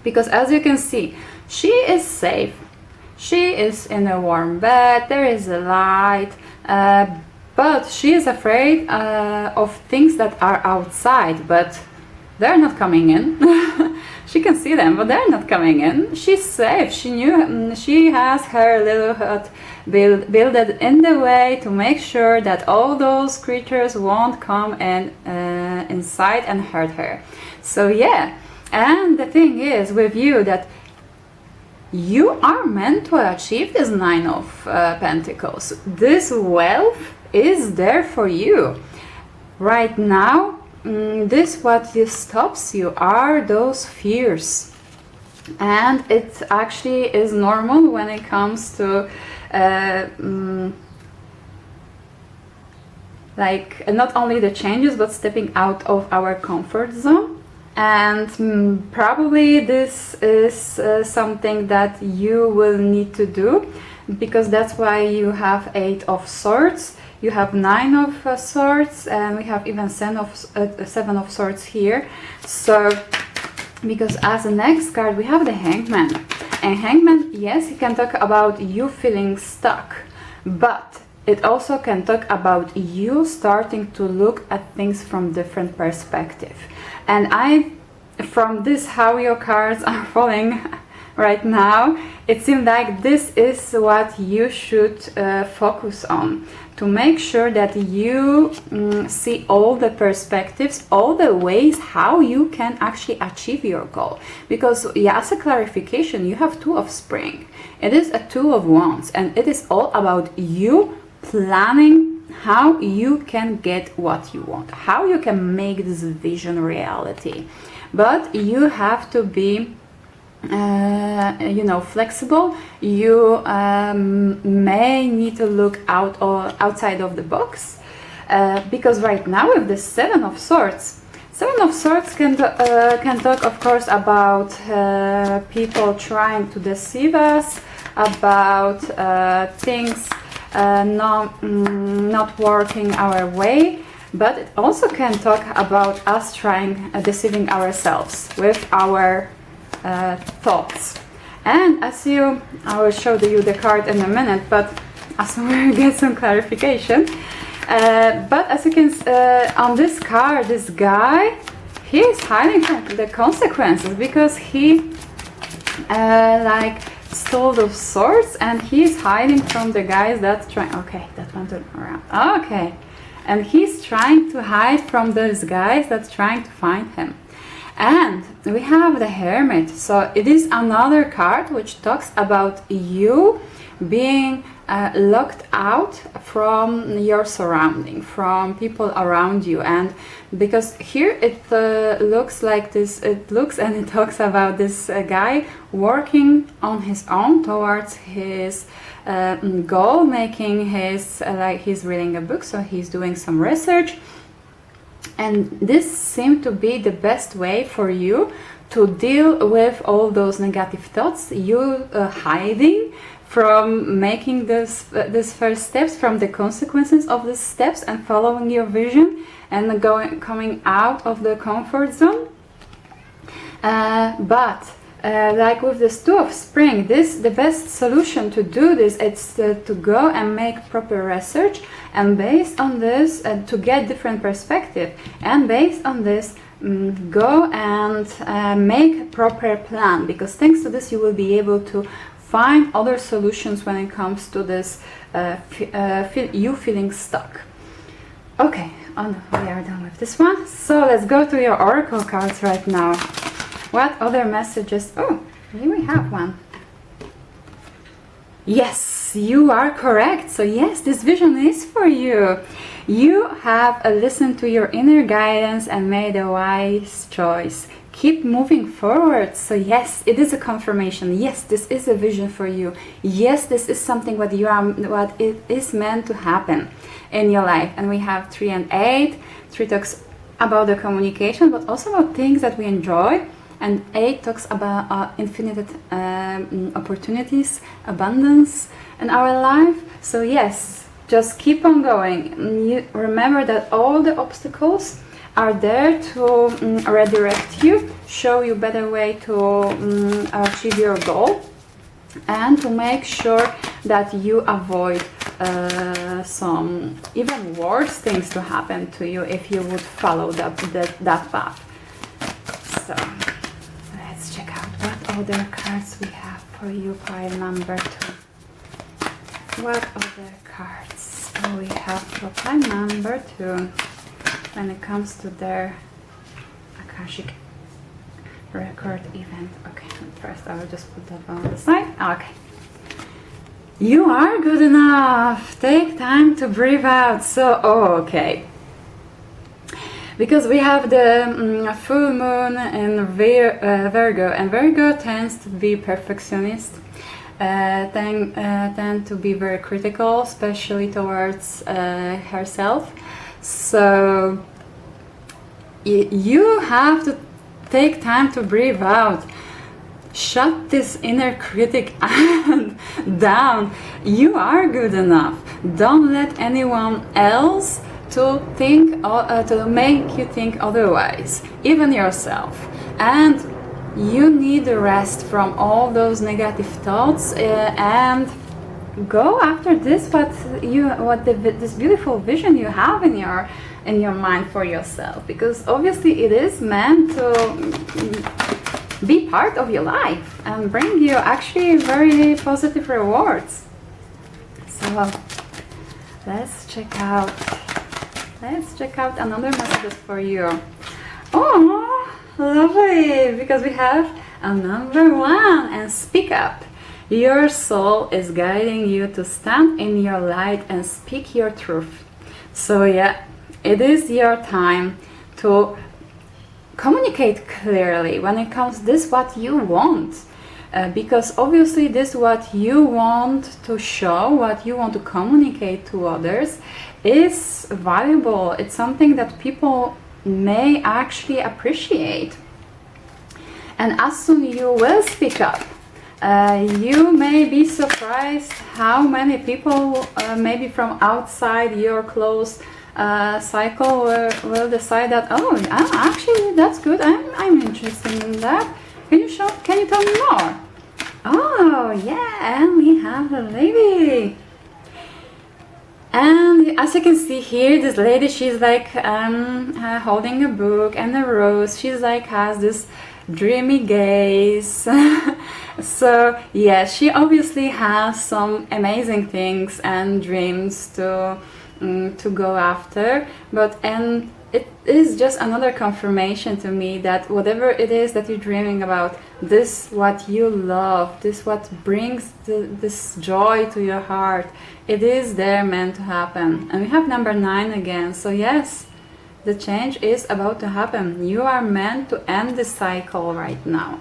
Because as you can see, she is safe, she is in a warm bed, there is a light, but she is afraid of things that are outside, but they're not coming in. She can see them, but they're not coming in. She's safe. She knew she has her little hut built in the way to make sure that all those creatures won't come in inside and hurt her. So yeah, and the thing is with you that you are meant to achieve this Nine of Pentacles. This wealth is there for you. Right now, this what stops you are those fears. And it actually is normal when it comes to like not only the changes but stepping out of our comfort zone. And probably this is something that you will need to do, because that's why you have 8 of Swords, you have 9 of Swords, and we have even 7 of Swords here. So, because as the next card we have the Hangman. And Hangman, yes, it can talk about you feeling stuck, but it also can talk about you starting to look at things from different perspective. And from this, how your cards are falling right now, it seems like this is what you should focus on, to make sure that you see all the perspectives, all the ways how you can actually achieve your goal. Because yeah, as a clarification, you have 2 of Spring. It is a 2 of Wands, and it is all about you planning how you can get what you want, how you can make this vision reality. But you have to be flexible. You may need to look outside of the box, because right now with the Seven of Swords can talk, of course, about people trying to deceive us, about things not working our way. But it also can talk about us deceiving ourselves with our thoughts. And I will show you the card in a minute, but as we get some clarification. But as you can on this card, this guy, he is hiding from the consequences, because he stole those swords, and he is hiding from the guys that try. Okay, that one turned around. Okay. And he's trying to hide from those guys that's trying to find him. And we have the Hermit. So it is another card which talks about you being locked out from your surrounding, from people around you. And because here it looks like this, it talks about this guy working on his own towards his goal, making his he's reading a book, so he's doing some research. And this seemed to be the best way for you to deal with all those negative thoughts, you hiding from making this first steps, from the consequences of these steps, and following your vision, and coming out of the comfort zone. But like with this Two of Spring, the best solution to do this is to go and make proper research, and based on this to get different perspective, and based on this go and make proper plan, because thanks to this you will be able to find other solutions when it comes to this you feeling stuck. Okay, we are done with this one, so let's go to your oracle cards right now. What other messages? Oh, here we have one. Yes, you are correct. So yes, this vision is for you. You have listened to your inner guidance and made a wise choice. Keep moving forward. So yes, it is a confirmation. Yes, this is a vision for you. Yes, this is something what it is meant to happen in your life. And we have 3 and 8. 3 talks about the communication, but also about things that we enjoy. And 8 talks about infinite opportunities, abundance in our life. So yes, just keep on going. You remember that all the obstacles are there to redirect you, show you better way to achieve your goal, and to make sure that you avoid some even worse things to happen to you if you would follow that path. So let's check out what other cards we have for you, pile number 2. What other cards do we have for pile number 2 when it comes to their Akashic record event? Okay, first I will just put that on the side. Okay. You are good enough. Take time to breathe out. So, okay. Because we have the full moon in Virgo, and Virgo tends to be perfectionist, tend to be very critical, especially towards herself. So you have to take time to breathe out. Shut this inner critic down. You are good enough. Don't let anyone else to make you think otherwise, even yourself. And you need a rest from all those negative thoughts and go after this. This beautiful vision you have in your mind for yourself, because obviously it is meant to be part of your life and bring you actually very positive rewards. So let's check out another message for you. Oh, lovely, because we have a number 1 and speak up. Your soul is guiding you to stand in your light and speak your truth. So yeah, it is your time to communicate clearly when it comes this what you want. Because obviously this what you want to show, what you want to communicate to others is valuable. It's something that people may actually appreciate. And as soon you will speak up, you may be surprised how many people maybe from outside your close cycle will decide that, oh, actually that's good, I'm interested in that. Can you tell me more? Oh yeah, and we have a lady. And as you can see here, this lady, she's like holding a book and a rose. She's like has this dreamy gaze. So yeah, she obviously has some amazing things and dreams to go after, and it is just another confirmation to me that whatever it is that you're dreaming about, this what you love, this what brings this joy to your heart, it is there meant to happen. And we have number 9 again. So yes, the change is about to happen. You are meant to end the cycle right now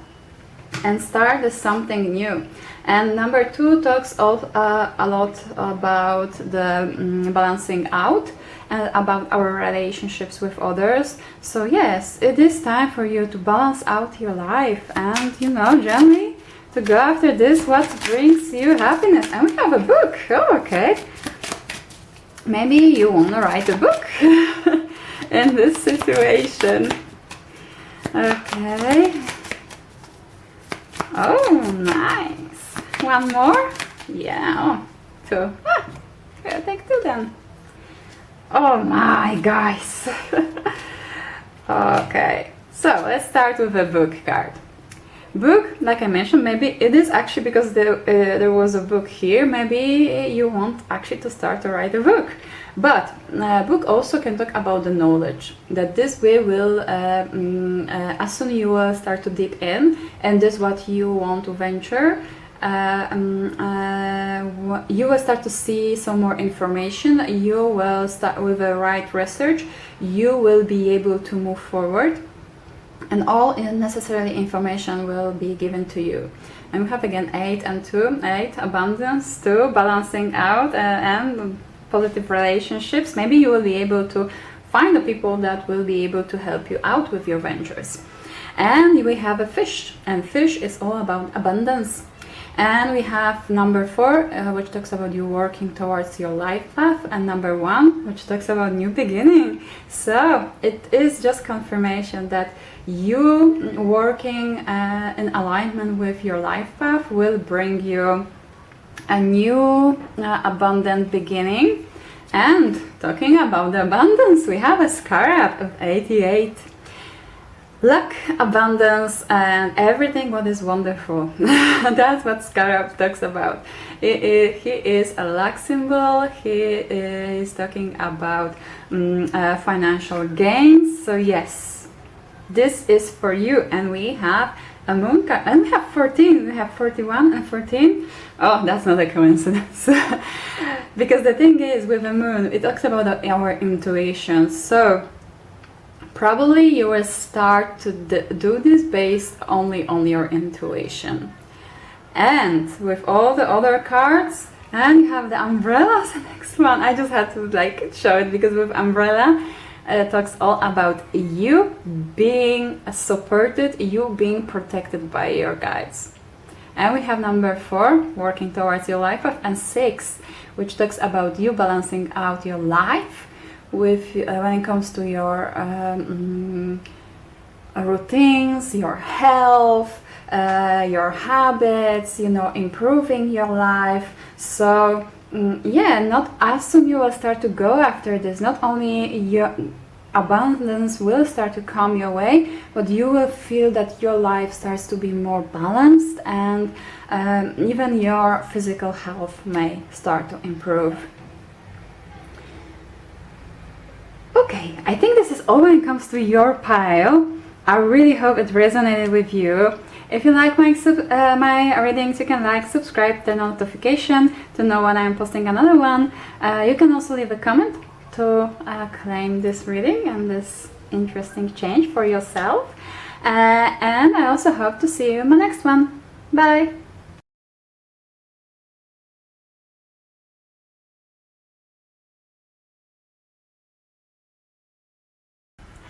and start something new. And number 2 talks a lot about the balancing out and about our relationships with others. So yes, it is time for you to balance out your life and, you know, gently to go after this what brings you happiness. And we have a book. Oh, okay. Maybe you want to write a book in this situation. Okay. Oh, nice. One more? Yeah. 2. I'll take 2 then. Oh my, guys. Okay. So let's start with a book card. Book, like I mentioned, maybe it is actually because there was a book here. Maybe you want actually to start to write a book. But book also can talk about the knowledge. That this way will, as soon you will start to dip in, and this is what you want to venture, you will start to see some more information. You will start with the right research. You will be able to move forward, and all necessary information will be given to you. And we have again 8 and 2, 8 abundance, 2 balancing out, and positive relationships. Maybe you will be able to find the people that will be able to help you out with your ventures. And we have a fish, and fish is all about abundance. And we have number 4, which talks about you working towards your life path, and number 1, which talks about new beginning. So it is just confirmation that you working in alignment with your life path will bring you a new abundant beginning. And talking about the abundance, we have a scarab of 88. Luck, abundance, and everything what is wonderful. That's what Scarab talks about. He is a luck symbol. He is talking about financial gains. So yes, this is for you. And we have a moon card, and we have 14. We have 41 and 14. Oh, that's not a coincidence. Because the thing is, with the moon, it talks about our intuition. So probably you will start to do this based only on your intuition. And with all the other cards, and you have the umbrella, the next one. I just had to like show it because with umbrella, it talks all about you being supported, you being protected by your guides. And we have number 4, working towards your life path, and 6, which talks about you balancing out your life with when it comes to your routines, your health, your habits, you know, improving your life. So yeah, not as soon you will start to go after this, not only your abundance will start to come your way, but you will feel that your life starts to be more balanced, and even your physical health may start to improve. Okay, I think this is all when it comes to your pile. I really hope it resonated with you. If you like my readings, you can like, subscribe, turn on notification to know when I'm posting another one. You can also leave a comment to claim this reading and this interesting change for yourself. And I also hope to see you in my next one. Bye!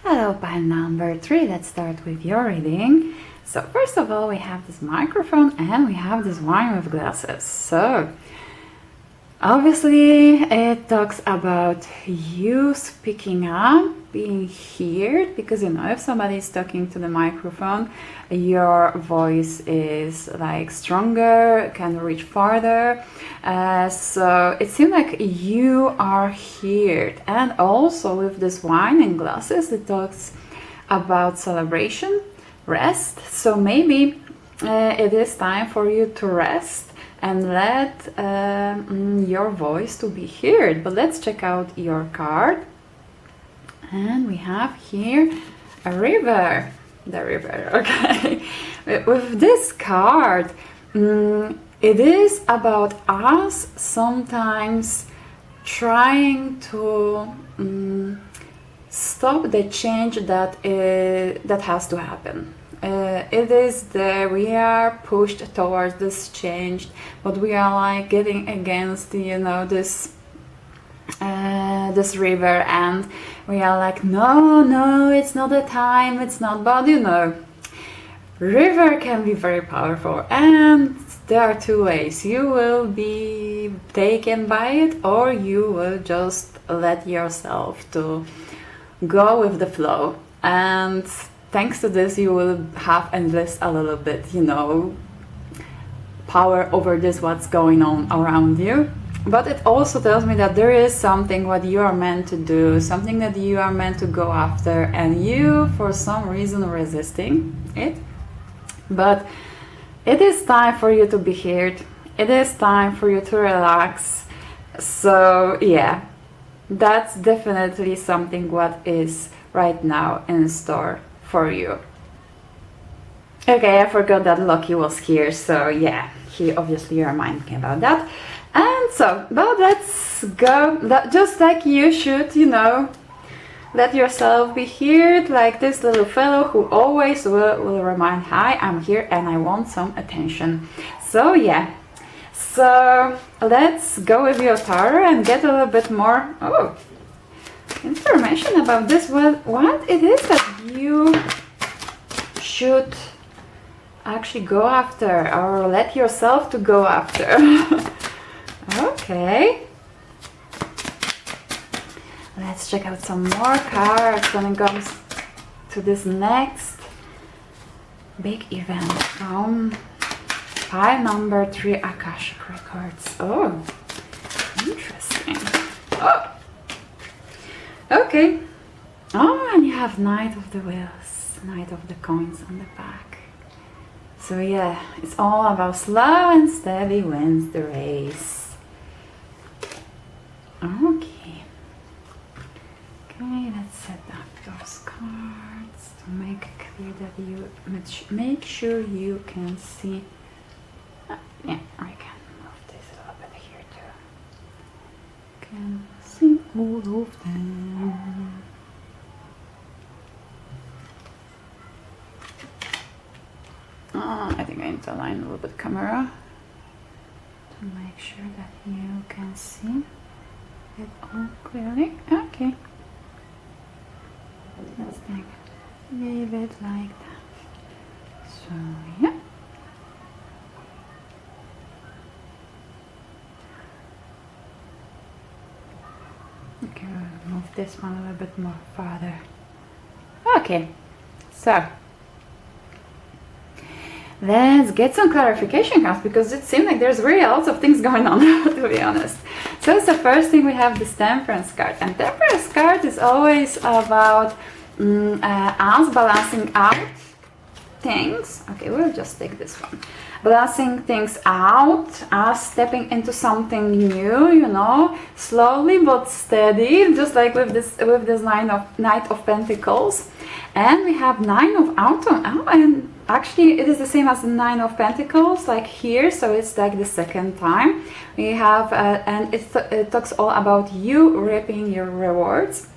Hello, pile number 3. Let's start with your reading. So first of all, we have this microphone and we have this wine with glasses. So obviously it talks about you speaking up, being heard, because you know if somebody is talking to the microphone, your voice is like stronger, can reach farther. So it seems like you are heard. And also with this wine and glasses, it talks about celebration, rest. So maybe it is time for you to rest and let your voice to be heard. But let's check out your card. And we have here a river. The river, okay. With this card, it is about us sometimes trying to stop the change that has to happen. It is there, we are pushed towards this change, but we are like getting against, you know, this river, and we are like, no, it's not the time, it's not. But you know, river can be very powerful, and there are two ways. You will be taken by it, or you will just let yourself to go with the flow. And thanks to this, you will have endless a little bit, you know, power over this, what's going on around you. But it also tells me that there is something what you are meant to do, something that you are meant to go after, and you for some reason resisting it. But it is time for you to be heard. It is time for you to relax. So yeah, that's definitely something what is right now in store for you. Okay, I forgot that Loki was here, so yeah, he obviously reminded me about that. And so, but let's go, just like you should, you know, let yourself be heard, like this little fellow who always will remind, hi, I'm here and I want some attention. So yeah, so let's go with your tarot and get a little bit more information about this, what it is that you should actually go after, or let yourself to go after. Okay, let's check out some more cards when it comes to this next big event from pile number 3, Akashic records. Oh, interesting. Oh, okay. Oh, and you have Knight of the Wheels, Knight of the Coins on the back. So yeah, it's all about slow and steady wins the race. Okay, let's set up those cards to make clear that you make sure you can see. Yeah, I can move this a little bit here too. Can see all of them. I think I need to align a little bit camera to make sure that you can see it all clearly. Okay, let's leave it like that. So yeah, okay, we'll move this one a little bit more farther. Okay, so let's get some clarification cards, because it seems like there's really lots of things going on, to be honest. So the first thing, we have this Temperance card, and Temperance card is always about us balancing out things. Okay, we'll just take this one. Balancing things out, us stepping into something new, you know, slowly but steady, just like with this Knight of Pentacles. And we have Nine of Autumn. Oh, and actually it is the same as the Nine of Pentacles, like here, so it's like the second time we have, and it talks all about you reaping your rewards.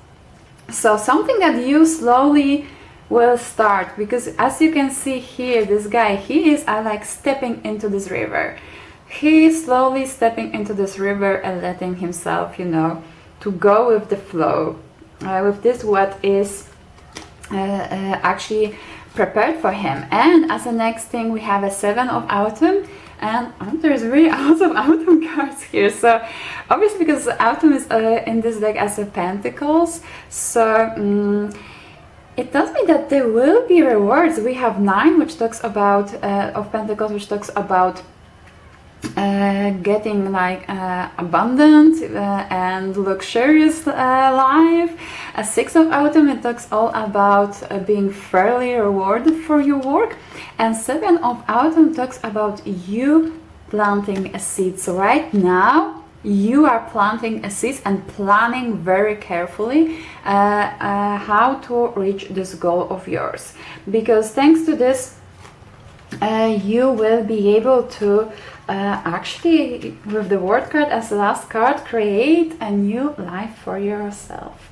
So something that you slowly will start, because as you can see here, this guy, he is like stepping into this river. He is slowly stepping into this river and letting himself, you know, to go with the flow, with this what is actually prepared for him. And as the next thing, we have a Seven of Autumn, and there's really awesome autumn cards here. So obviously, because autumn is in this deck as a Pentacles, so it tells me that there will be rewards. We have Nine, which talks about of Pentacles, which talks about getting like abundant and luxurious life. A Six of Autumn, it talks all about being fairly rewarded for your work. And Seven of Autumn talks about you planting a seed. So right now you are planting a seed and planning very carefully how to reach this goal of yours, because thanks to this you will be able to actually, with the Word card as the last card, create a new life for yourself.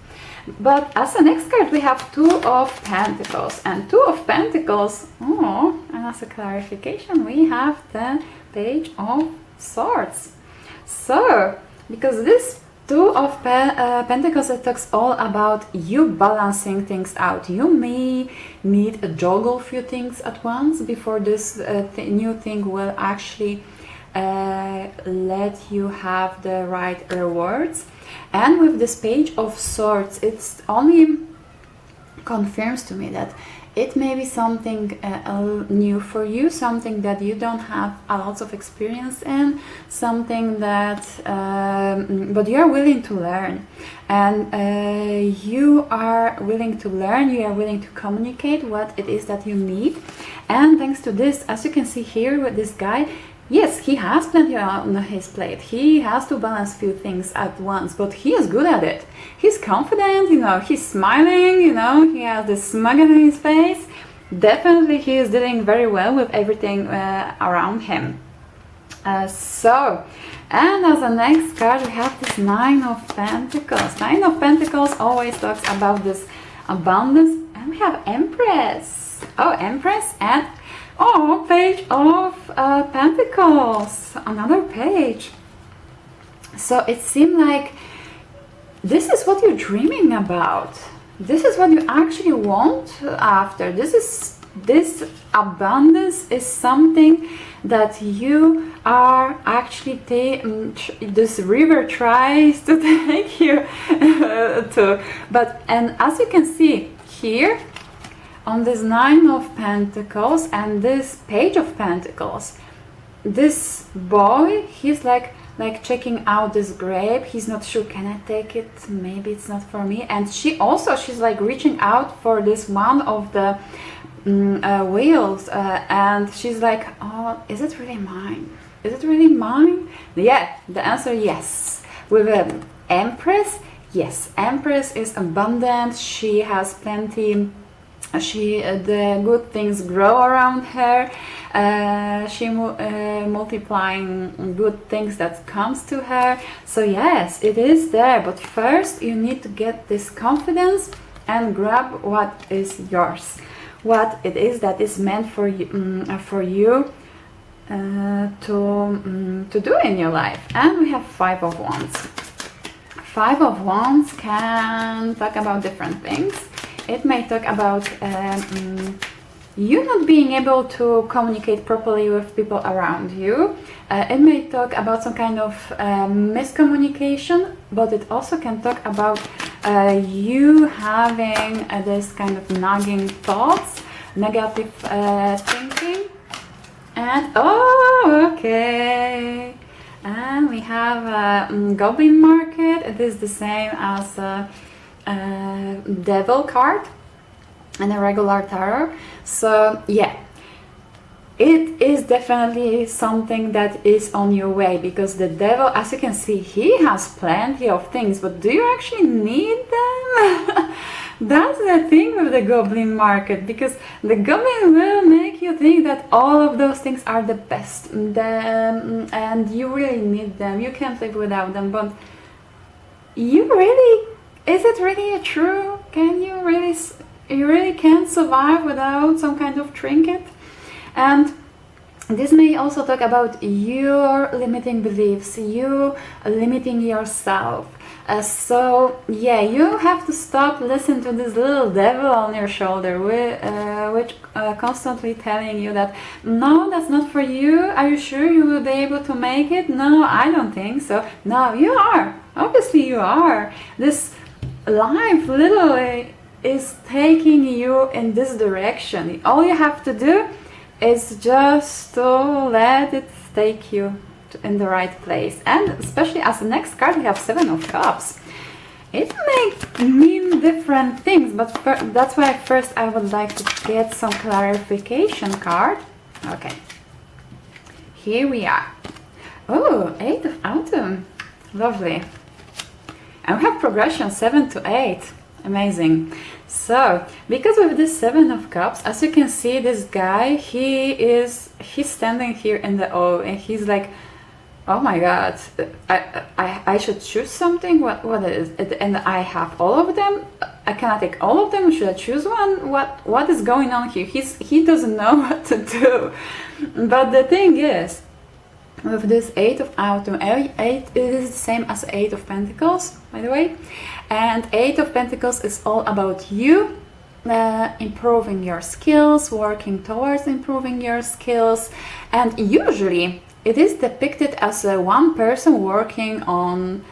But as the next card, we have Two of Pentacles. And Two of Pentacles, and as a clarification, we have the Page of Swords. So, because this Two of Pentacles, it talks all about you balancing things out. You may need to juggle a few things at once before this new thing will actually let you have the right rewards. And with this Page of Swords, it's only confirms to me that it may be something new for you, something that you don't have a lot of experience in, something that but you are willing to learn, and you are willing to learn, you are willing to communicate what it is that you need. And thanks to this, as you can see here with this guy, yes, he has plenty on his plate. He has to balance few things at once, but he is good at it. He's confident, you know, he's smiling, you know, he has this smug on his face. Definitely he is dealing very well with everything around him. And as a next card, we have this Nine of Pentacles. Nine of Pentacles always talks about this abundance. And we have Empress. Oh, Empress and Page of Pentacles, another page. So it seemed like this is what you're dreaming about. This is what you actually want after. This abundance is something that you are actually this river tries to take you to. And as you can see here, on this Nine of Pentacles and this Page of Pentacles, this boy, he's like checking out this grape. He's not sure, can I take it? Maybe it's not for me. And she's like reaching out for this one of the wheels, and she's like, oh, is it really mine? Is it really mine? Yeah, the answer yes. With an Empress, yes, Empress is abundant. She has plenty. The good things grow around her. She multiplying good things that comes to her. So yes, it is there. But first, you need to get this confidence and grab what is yours, what it is that is meant for you, to do in your life. And we have Five of Wands. Five of Wands can talk about different things. It may talk about you not being able to communicate properly with people around you. It may talk about some kind of miscommunication, but it also can talk about you having this kind of nagging thoughts, negative thinking. And okay. And we have Goblin Market. It is the same as Devil card and a regular tarot. So yeah, it is definitely something that is on your way, because the Devil, as you can see, he has plenty of things, but do you actually need them? That's the thing with the goblin market, because the goblin will make you think that all of those things are the best, and you really need them, you can't live without them. But is it really true? Can you really can't survive without some kind of trinket? And this may also talk about your limiting beliefs, you limiting yourself. So yeah, you have to stop listening to this little devil on your shoulder, which constantly telling you that no, that's not for you. Are you sure you will be able to make it? No, I don't think so. No, you are. Obviously you are. This life literally is taking you in this direction. All you have to do is just to let it take you in the right place. And especially as the next card we have 7 of Cups. It may mean different things, but that's why first I would like to get some clarification card. Okay, here we are. Oh, 8 of Autumn, lovely. And we have progression 7 to 8. Amazing. So, because with this 7 of Cups, as you can see, this guy, he's standing here in the O, and he's like, oh my god, I should choose something. What is it? And I have all of them. I cannot take all of them. Should I choose one? What is going on here? He doesn't know what to do. But the thing is, with this 8 of Autumn, 8 it is the same as 8 of Pentacles, by the way. And 8 of Pentacles is all about you improving your skills, working towards improving your skills. And usually it is depicted as one person working on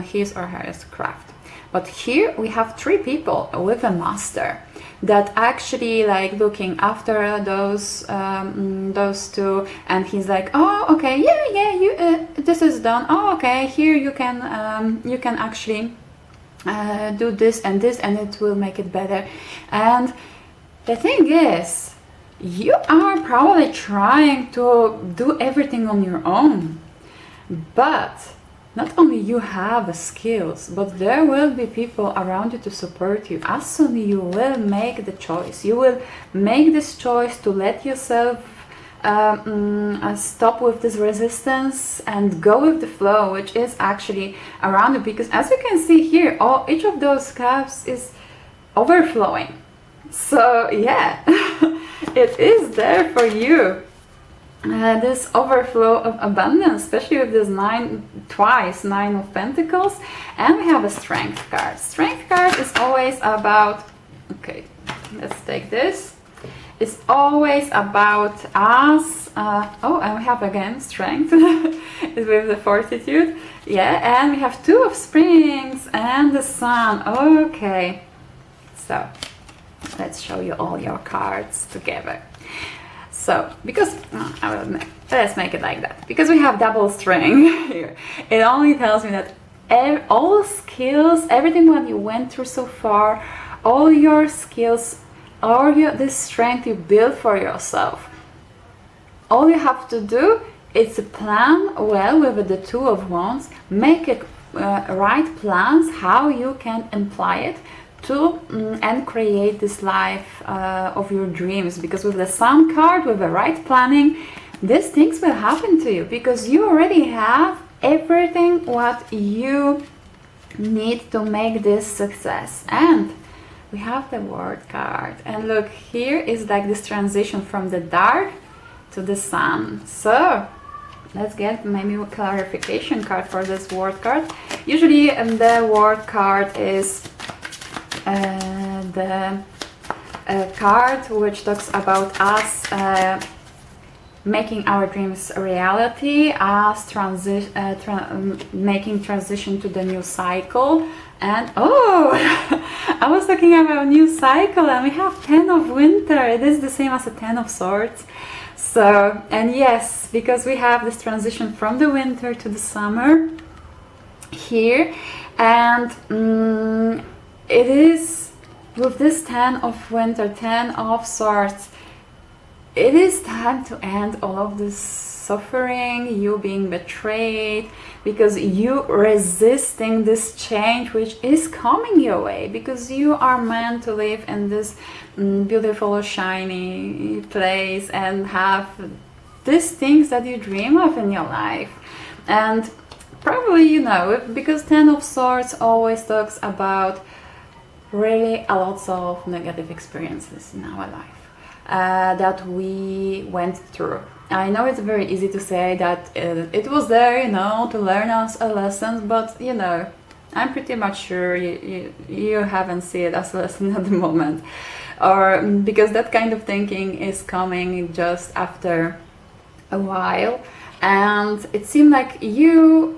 his or her craft. But here we have 3 people with a master that actually like looking after those 2, and he's like, oh okay, yeah, this is done. Oh okay, here you can actually do this and this, and it will make it better. And the thing is, you are probably trying to do everything on your own, but not only you have the skills, but there will be people around you to support you. As soon as you will make the choice, you will make this choice to let yourself stop with this resistance and go with the flow, which is actually around you. Because as you can see here, each of those cups is overflowing. So yeah, it is there for you. This overflow of abundance, especially with this 9 of Pentacles. And we have a Strength card. Strength card is always about, okay, let's take this. It's always about us. Oh, and we have again Strength with the Fortitude. Yeah, and we have 2 of Springs and the Sun. Okay, so let's show you all your cards together. So, because, let's make it like that, because we have double string here, it only tells me that all skills, everything what you went through so far, all your skills, this strength you build for yourself, all you have to do is plan well with the 2 of Wands, make right plans how you can apply it to and create this life of your dreams. Because with the Sun card, with the right planning, these things will happen to you, because you already have everything what you need to make this success. And we have the World card, and look, here is like this transition from the dark to the sun. So let's get maybe a clarification card for this World card. Usually the World card is the card which talks about us making our dreams a reality, us making transition to the new cycle. And oh, I was talking about new cycle, and we have 10 of Winter. It is the same as a 10 of Swords. So, and yes, because we have this transition from the winter to the summer here, and it is with this 10 of Winter, 10 of Swords, it is time to end all of this suffering, you being betrayed, because you resisting this change which is coming your way, because you are meant to live in this beautiful, shiny place and have these things that you dream of in your life. And probably, you know, because Ten of Swords always talks about really a lot of negative experiences in our life that we went through. I know it's very easy to say that it was there, you know, to learn us a lesson, but you know, I'm pretty much sure you haven't seen it as a lesson at the moment, or because that kind of thinking is coming just after a while, and it seemed like you're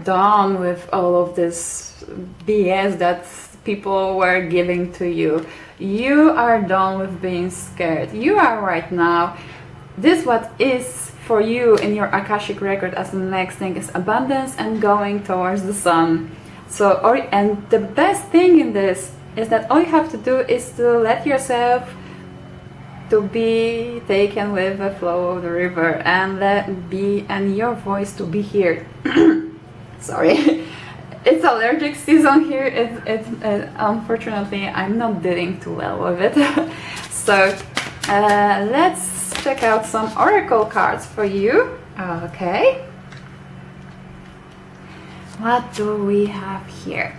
done with all of this BS that people were giving to you. You are done with being scared. You are right now, this what is for you in your Akashic record as the next thing is abundance and going towards the sun. So, and the best thing in this is that all you have to do is to let yourself to be taken with the flow of the river and your voice to be heard. Sorry. It's allergic season here. Unfortunately, I'm not dealing too well with it. So let's check out some oracle cards for you. Okay. What do we have here?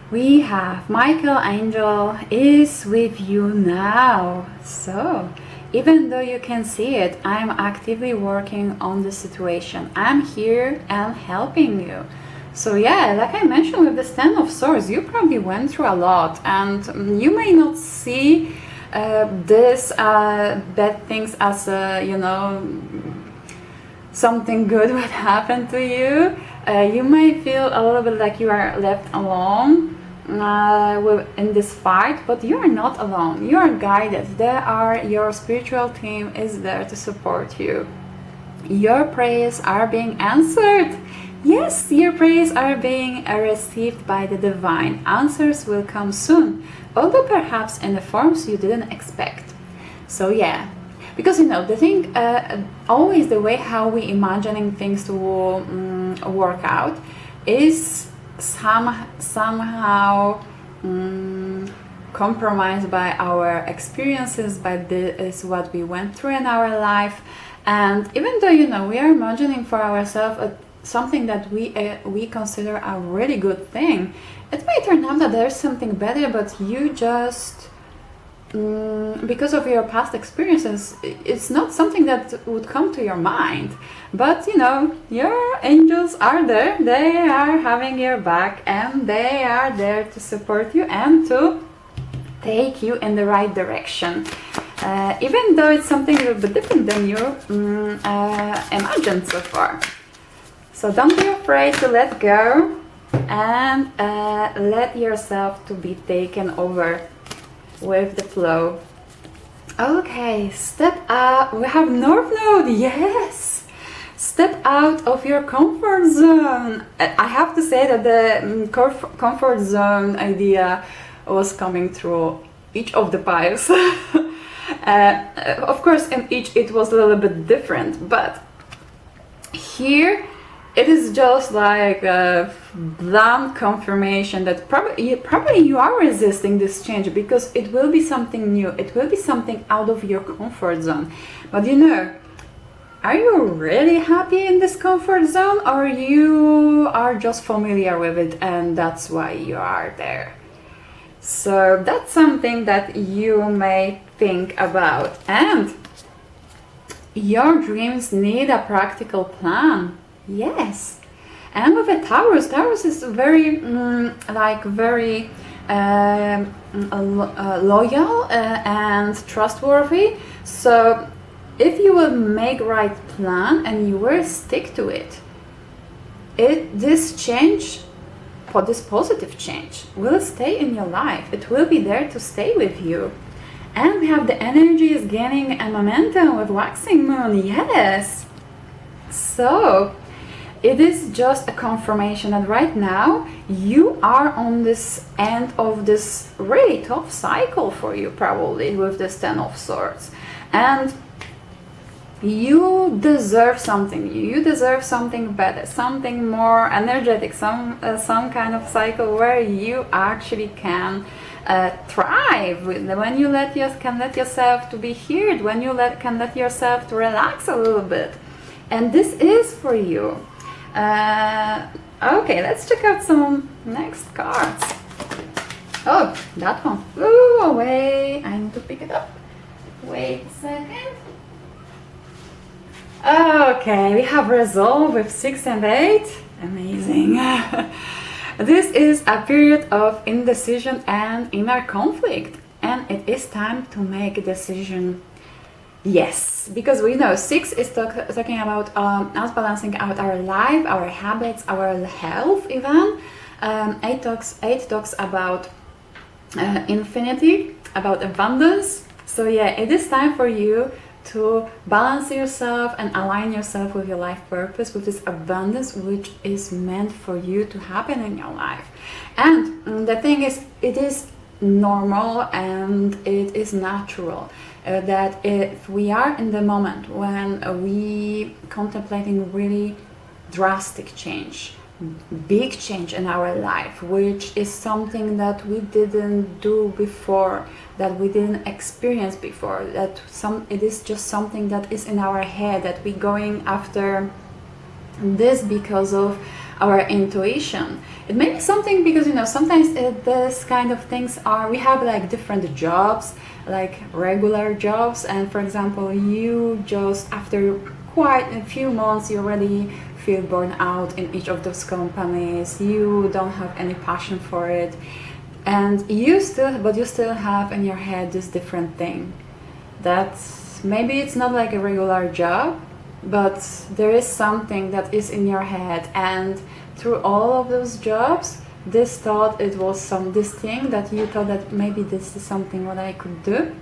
We have Michael Angel is with you now. So even though you can see it, I'm actively working on the situation. I'm here and helping you. So yeah, like I mentioned with the Ten of Swords, you probably went through a lot, and you may not see this bad things as you know, something good would happen to you. You may feel a little bit like you are left alone in this fight, but you are not alone. You are guided. Your spiritual team is there to support you. Your prayers are being answered. Yes, your prayers are being received by the divine. Answers will come soon, although perhaps in the forms you didn't expect. So yeah, because you know, the thing, always the way how we imagining things to work out is somehow compromised by our experiences, by this what we went through in our life. And even though, you know, we are imagining for ourselves something that we consider a really good thing, it may turn out that there's something better, but you just because of your past experiences, it's not something that would come to your mind. But you know, your angels are there, they are having your back, and they are there to support you and to take you in the right direction, even though it's something a little bit different than you imagined so far. So don't be afraid to let go and let yourself to be taken over with the flow. Okay, step out. We have North Node. Yes, step out of your comfort zone. I have to say that the comfort zone idea was coming through each of the piles. Of course, in each it was a little bit different, but here it is just like a blunt confirmation that probably you are resisting this change because it will be something new. It will be something out of your comfort zone. But you know, are you really happy in this comfort zone, or you are just familiar with it and that's why you are there? So that's something that you may think about. And your dreams need a practical plan. Yes, and with a Taurus is very very loyal and trustworthy. So if you will make right plan and you will stick to it, this change, for this positive change, will stay in your life. It will be there to stay with you. And we have the energy is gaining a momentum with waxing moon. Yes, so it is just a confirmation that right now you are on this end of this really tough cycle for you, probably with this Ten of Swords, and you deserve something. You deserve something better, something more energetic, some kind of cycle where you actually can thrive, when you can let yourself to be heard, when you can let yourself to relax a little bit, and this is for you. Okay, let's check out some next cards. Oh, that one flew away. I need to pick it up. Wait a second. Okay, we have resolve with 6 and 8. Amazing. This is a period of indecision and inner conflict, and it is time to make a decision. Yes, because we know 6 is talking about us balancing out our life, our habits, our health even. 8 talks about infinity, about abundance. So yeah, it is time for you to balance yourself and align yourself with your life purpose, with this abundance which is meant for you to happen in your life. And the thing is, it is normal and it is natural that if we are in the moment when we contemplating really drastic change, big change in our life, which is something that we didn't do before, that we didn't experience before, that it is just something that is in our head, that we're going after this because of our intuition. It may be something because, you know, sometimes this kind of things are, we have like different jobs, like regular jobs, and for example, you just after quite a few months you already feel burned out in each of those companies, you don't have any passion for it, and you still have in your head this different thing that maybe it's not like a regular job, but there is something that is in your head, and through all of those jobs, this thought, it was this thing that you thought that maybe this is something what I could do.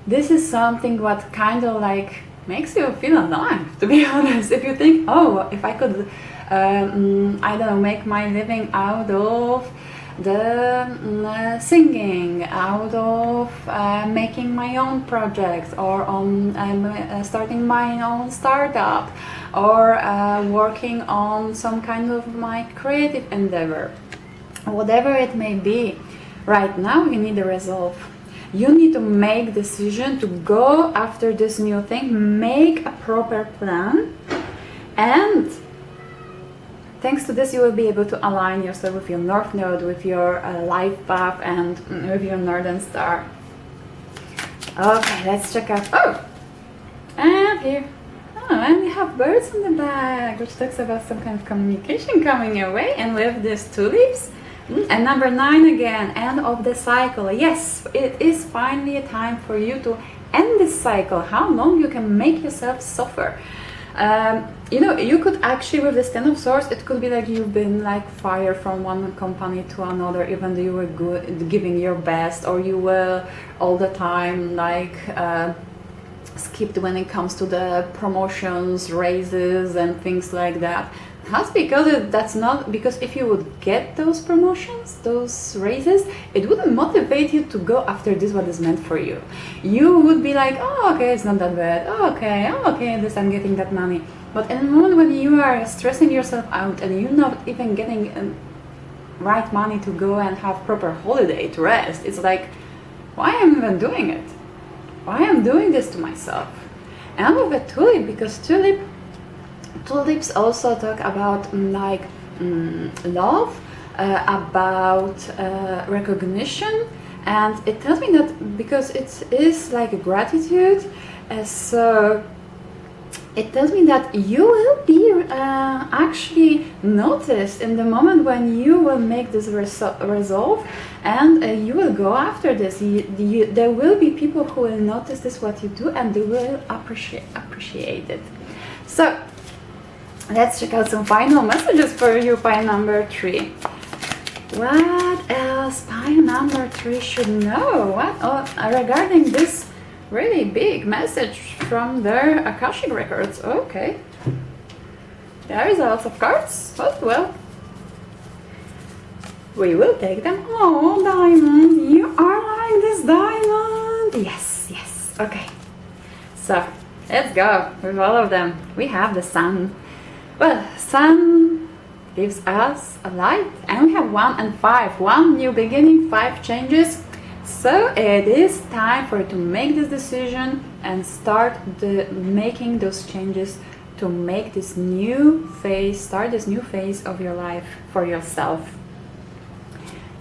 This is something what kind of like makes you feel alive, to be honest. If you think, oh, if I could, I don't know, make my living out of the singing, out of making my own projects, or on starting my own startup, or working on some kind of my creative endeavor, whatever it may be. Right now you need a resolve. You need to make decision to go after this new thing, make a proper plan, and thanks to this you will be able to align yourself with your North Node, with your life path, and with your Northern Star. Okay, let's check out, oh, and here, oh, and we have birds in the back, which talks about some kind of communication coming your way, and with these tulips. And number 9 again, end of the cycle. Yes, it is finally a time for you to end this cycle. How long you can make yourself suffer? You know, you could actually, with this Ten of Swords, it could be like you've been like fired from one company to another, even though you were good, giving your best, or you were all the time like skipped when it comes to the promotions, raises, and things like that. That's because that's not, because if you would get those promotions, those raises, it wouldn't motivate you to go after this what is meant for you. You would be like, oh, okay, it's not that bad. Oh, okay, this I'm getting that money. But in the moment when you are stressing yourself out and you're not even getting right money to go and have proper holiday to rest, it's like, why am I even doing it? Why am I doing this to myself? And I'm with a tulip, because tulips also talk about like love, about recognition, and it tells me that because it is like a gratitude, so it tells me that you will be actually noticed in the moment when you will make this resolve, and you will go after this. There will be people who will notice this what you do, and they will appreciate it. So let's check out some final messages for you, pile number 3. What else pile number 3 should know? What regarding this really big message from their Akashic records? Okay. There is lots of cards, but well, we will take them. Oh, diamond, you are like this diamond. Yes, yes, okay. So, let's go with all of them. We have the sun. Well, sun gives us a light, and we have 1 and 5. 1 new beginning, 5 changes. So it is time for you to make this decision and start making those changes to make this new phase, start this new phase of your life for yourself.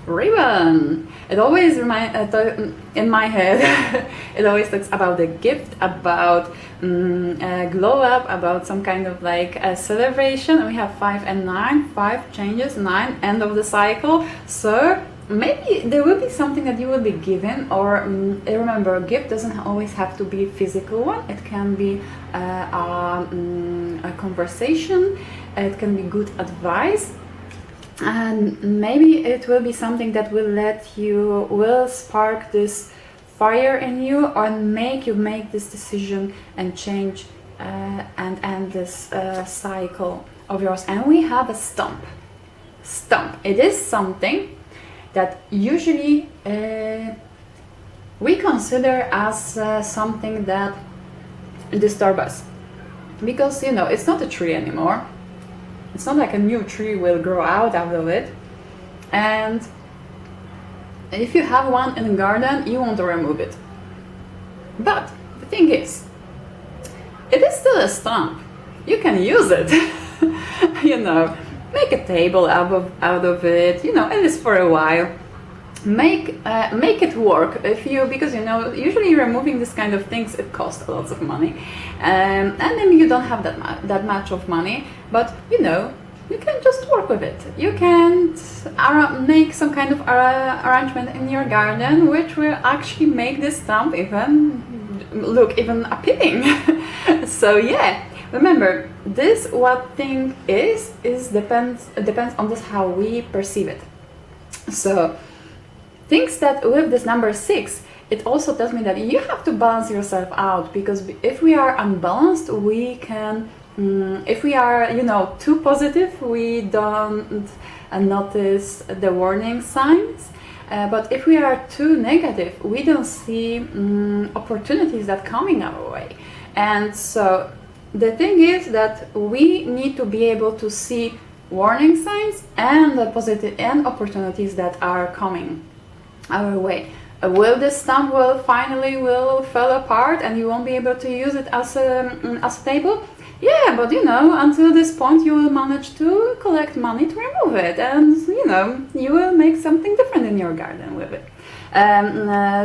Ribbon. It always in my head, it always talks about the gift, about glow up, about some kind of like a celebration. And we have 5 and 9, 5 changes, 9 end of the cycle. So maybe there will be something that you will be given, or remember, a gift doesn't always have to be a physical one. It can be a conversation, it can be good advice, and maybe it will be something that will spark this fire in you, or make you make this decision and change and end this cycle of yours. And we have a stump. It is something that usually we consider as something that disturbs us, because it's not a tree anymore. It's not like a new tree will grow out of it, and if you have one in the garden, you want to remove it. But the thing is, it is still a stump. You can use it. Make a table out of it, at least for a while. Make it work, because usually removing this kind of things, it costs lots of money, and then you don't have that much of money, but you can just work with it. You can make some kind of arrangement in your garden which will actually make this stump even appealing. So yeah, remember, this what thing depends on this how we perceive it. So things that with this number 6, it also tells me that you have to balance yourself out, because if we are unbalanced, we can if we are too positive, we don't notice the warning signs, but if we are too negative, we don't see opportunities that coming our way. And so the thing is that we need to be able to see warning signs and the positive and opportunities that are coming our way. Will this stump finally fall apart and you won't be able to use it as a table? Yeah, but until this point you will manage to collect money to remove it, and you will make something different in your garden with it.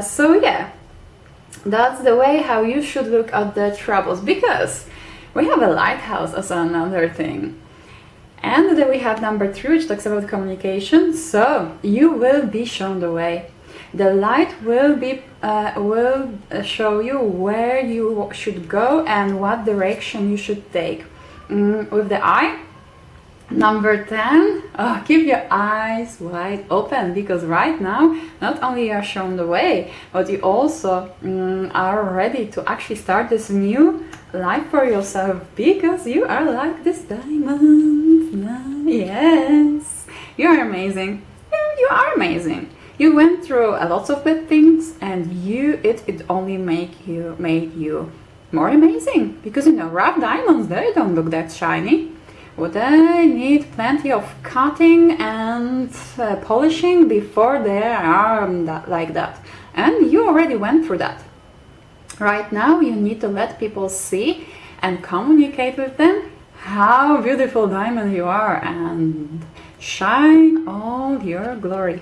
So yeah, that's the way how you should look at the troubles, because we have a lighthouse as another thing. And then we have number 3, which talks about communication. So you will be shown the way. The light will show you where you should go and what direction you should take. With the eye, number 10, keep your eyes wide open, because right now not only you are shown the way, but you also are ready to actually start this new life for yourself, because you are like this diamond. Yes, you are amazing. You are amazing. You went through a lot of bad things, and it only made you more amazing. Because rough diamonds, they don't look that shiny. Well, they need plenty of cutting and polishing before they are like that. And you already went through that. Right now, you need to let people see and communicate with them how beautiful diamond you are, and shine all your glory.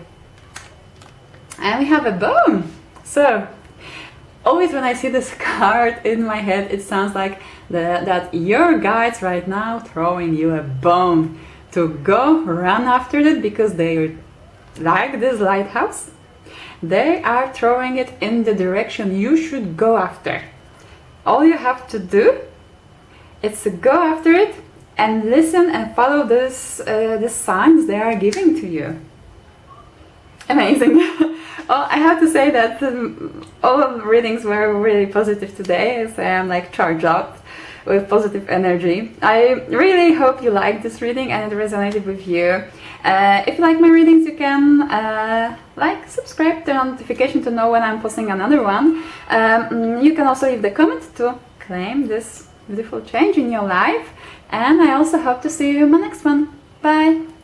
And we have a bone. So always when I see this card in my head, it sounds like that your guides right now throwing you a bone to go run after it, because they like this lighthouse. They are throwing it in the direction you should go after. All you have to do is to go after it and listen and follow the signs they are giving to you. Amazing. Well, I have to say that all of the readings were really positive today, so I'm like charged up with positive energy. I really hope you liked this reading and it resonated with you. If you like my readings, you can like, subscribe, turn on notification to know when I'm posting another one. You can also leave the comment to claim this beautiful change in your life. And I also hope to see you in my next one. Bye!